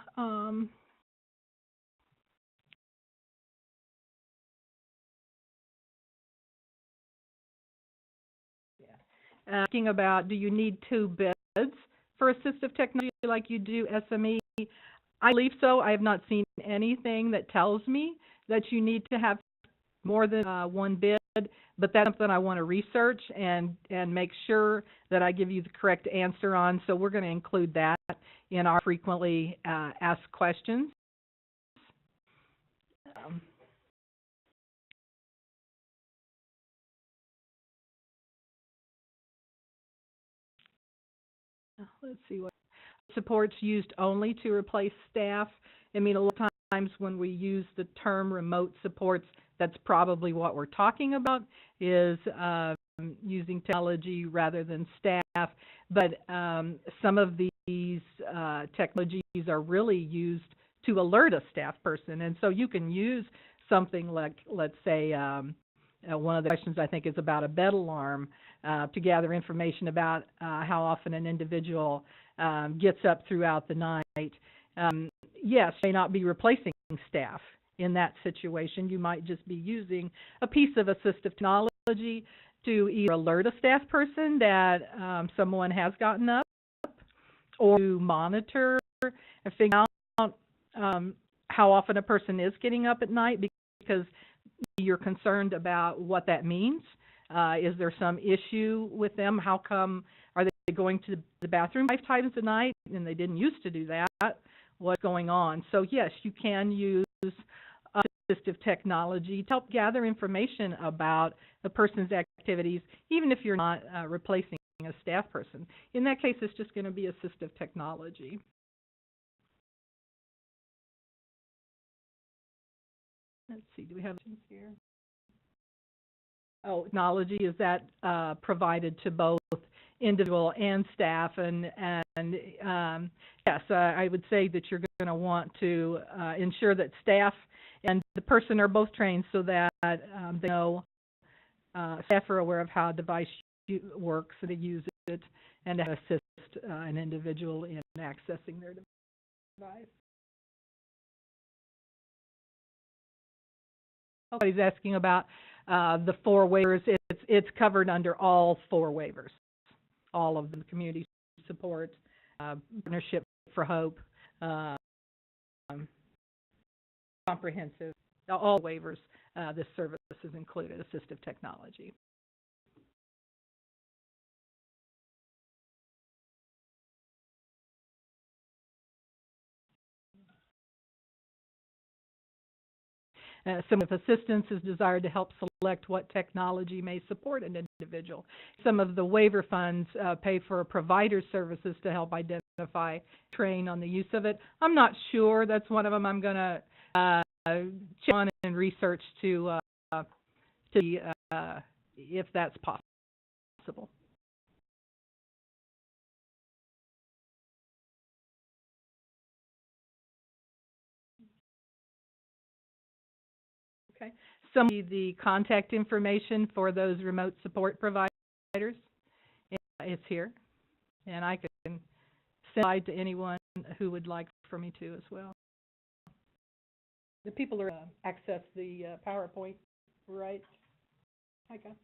asking about, do you need 2 beds for assistive technology like you do SME? I believe so. I have not seen anything that tells me that you need to have more than 1 bed, but that's something I want to research and make sure that I give you the correct answer on. So we're going to include that in our frequently asked questions. Let's see what supports used only to replace staff. I mean, a lot of times when we use the term remote supports, that's probably what we're talking about, is using technology rather than staff. But some of these technologies are really used to alert a staff person. And so you can use something like, let's say, one of the questions I think is about a bed alarm to gather information about how often an individual gets up throughout the night. Yes, may not be replacing staff in that situation. You might just be using a piece of assistive technology to either alert a staff person that someone has gotten up, or to monitor and figure out how often a person is getting up at night, because you're concerned about what that means. Is there some issue with them? How come are they going to the bathroom 5 times a night and they didn't used to do that? What's going on? So yes, you can use assistive technology to help gather information about a person's activities, even if you're not replacing a staff person. In that case, it's just going to be assistive technology. Let's see, do we have things here? Oh, technology, is that provided to both individual and staff? And yes, I would say that you're going to want to ensure that staff and the person are both trained so that they know, staff are aware of how a device works, and to use it, and to assist an individual in accessing their device. Somebody's asking about the 4 waivers. It's covered under all 4 waivers, all of the community support, partnership for hope, comprehensive, all waivers. This service is included, assistive technology. Some of assistance is desired to help select what technology may support an individual. Some of the waiver funds pay for provider services to help identify, train on the use of it. I'm not sure. That's one of them I'm going to check on and research to see if that's possible. Okay. Some of the contact information for those remote support providers is here, and I can send it to anyone who would like for me to as well. The people are access the PowerPoint, right? Okay.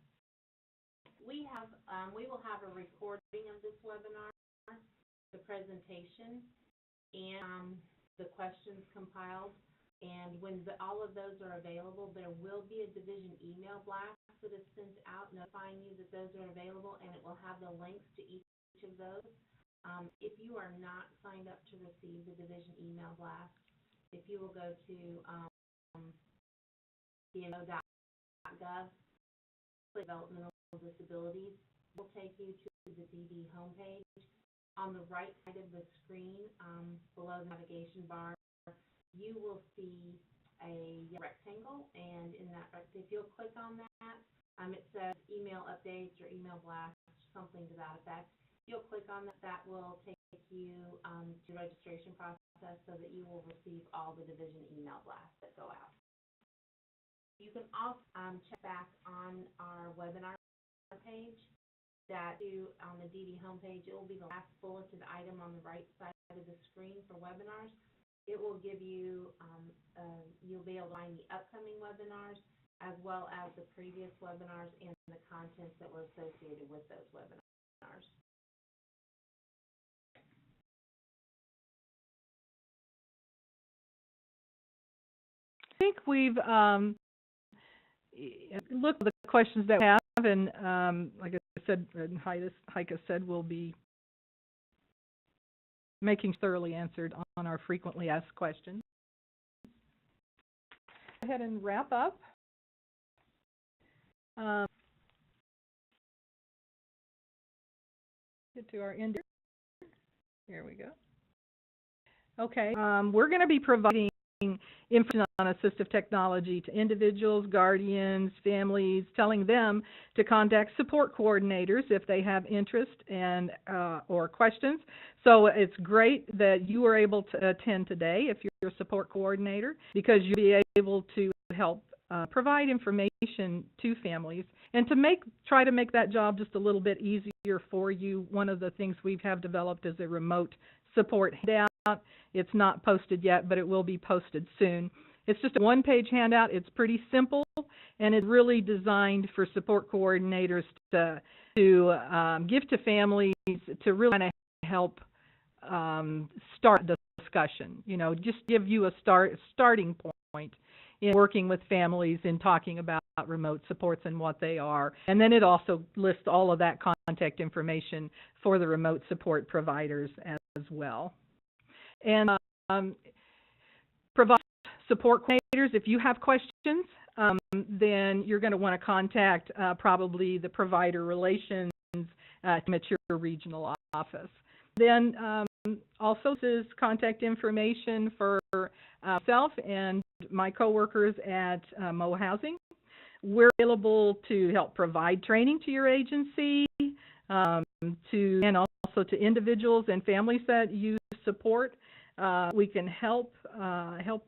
We will have a recording of this webinar, the presentation, and the questions compiled. And when all of those are available, there will be a division email blast that is sent out notifying you that those are available, and it will have the links to each of those. If you are not signed up to receive the division email blast, if you will go to dmo.gov, Developmental Disabilities, it will take you to the DD homepage. On the right side of the screen, below the navigation bar, you will see a rectangle, and in that, if you'll click on that, it says email updates or email blasts, something to that effect. You'll click on that, that will take you to the registration process so that you will receive all the division email blasts that go out. You can also check back on our webinar page. That on the DD homepage, it will be the last bulleted item on the right side of the screen for webinars. It will give you, you'll be able to find the upcoming webinars as well as the previous webinars and the contents that were associated with those webinars. I think we've looked at the questions that we have, and like I said, and Heike said, we'll be making thoroughly answered on our frequently asked questions. Go ahead and wrap up. Get to our end. Here we go. Okay, we're going to be providing information on assistive technology to individuals, guardians, families, telling them to contact support coordinators if they have interest and or questions. So it's great that you were able to attend today if you're a support coordinator, because you'll be able to help provide information to families and to try to make that job just a little bit easier for you. One of the things we have developed is a remote support handout. It's not posted yet, but it will be posted soon. It's just a one-page handout. It's pretty simple, and it's really designed for support coordinators to give to families to really kind of help start the discussion. You know, just give you a starting point in working with families and talking about remote supports and what they are. And then it also lists all of that contact information for the remote support providers as well. And provide support coordinators. If you have questions, then you're going to want to contact probably the provider relations at your regional office. Then also this is contact information for myself and my coworkers at Mo Housing. We're available to help provide training to your agency, and also to individuals and families that you support. We can help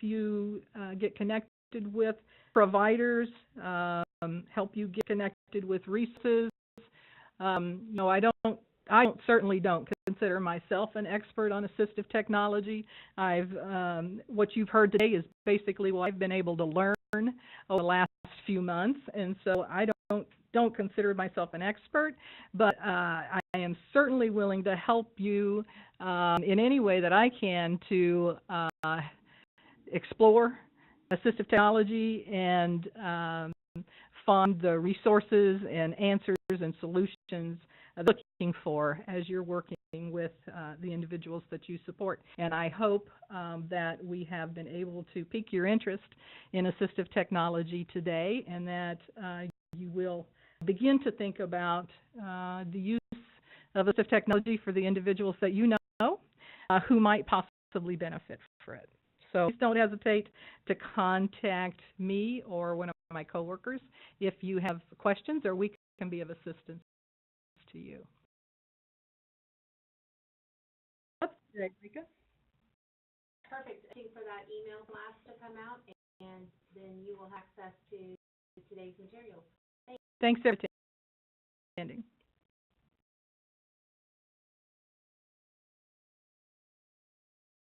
you get connected with providers, help you get connected with resources. No, I certainly don't consider myself an expert on assistive technology. What you've heard today is basically what I've been able to learn over the last few months, and so I don't consider myself an expert, but I am certainly willing to help you in any way that I can to explore assistive technology and find the resources and answers and solutions looking for as you're working with the individuals that you support. And I hope that we have been able to pique your interest in assistive technology today, and that you will begin to think about the use of assistive technology for the individuals that you know who might possibly benefit from it. So please don't hesitate to contact me or one of my coworkers if you have questions, or we can be of assistance to you. Perfect. Waiting for that email blast to come out, and then you will have access to today's materials. Thanks for attending.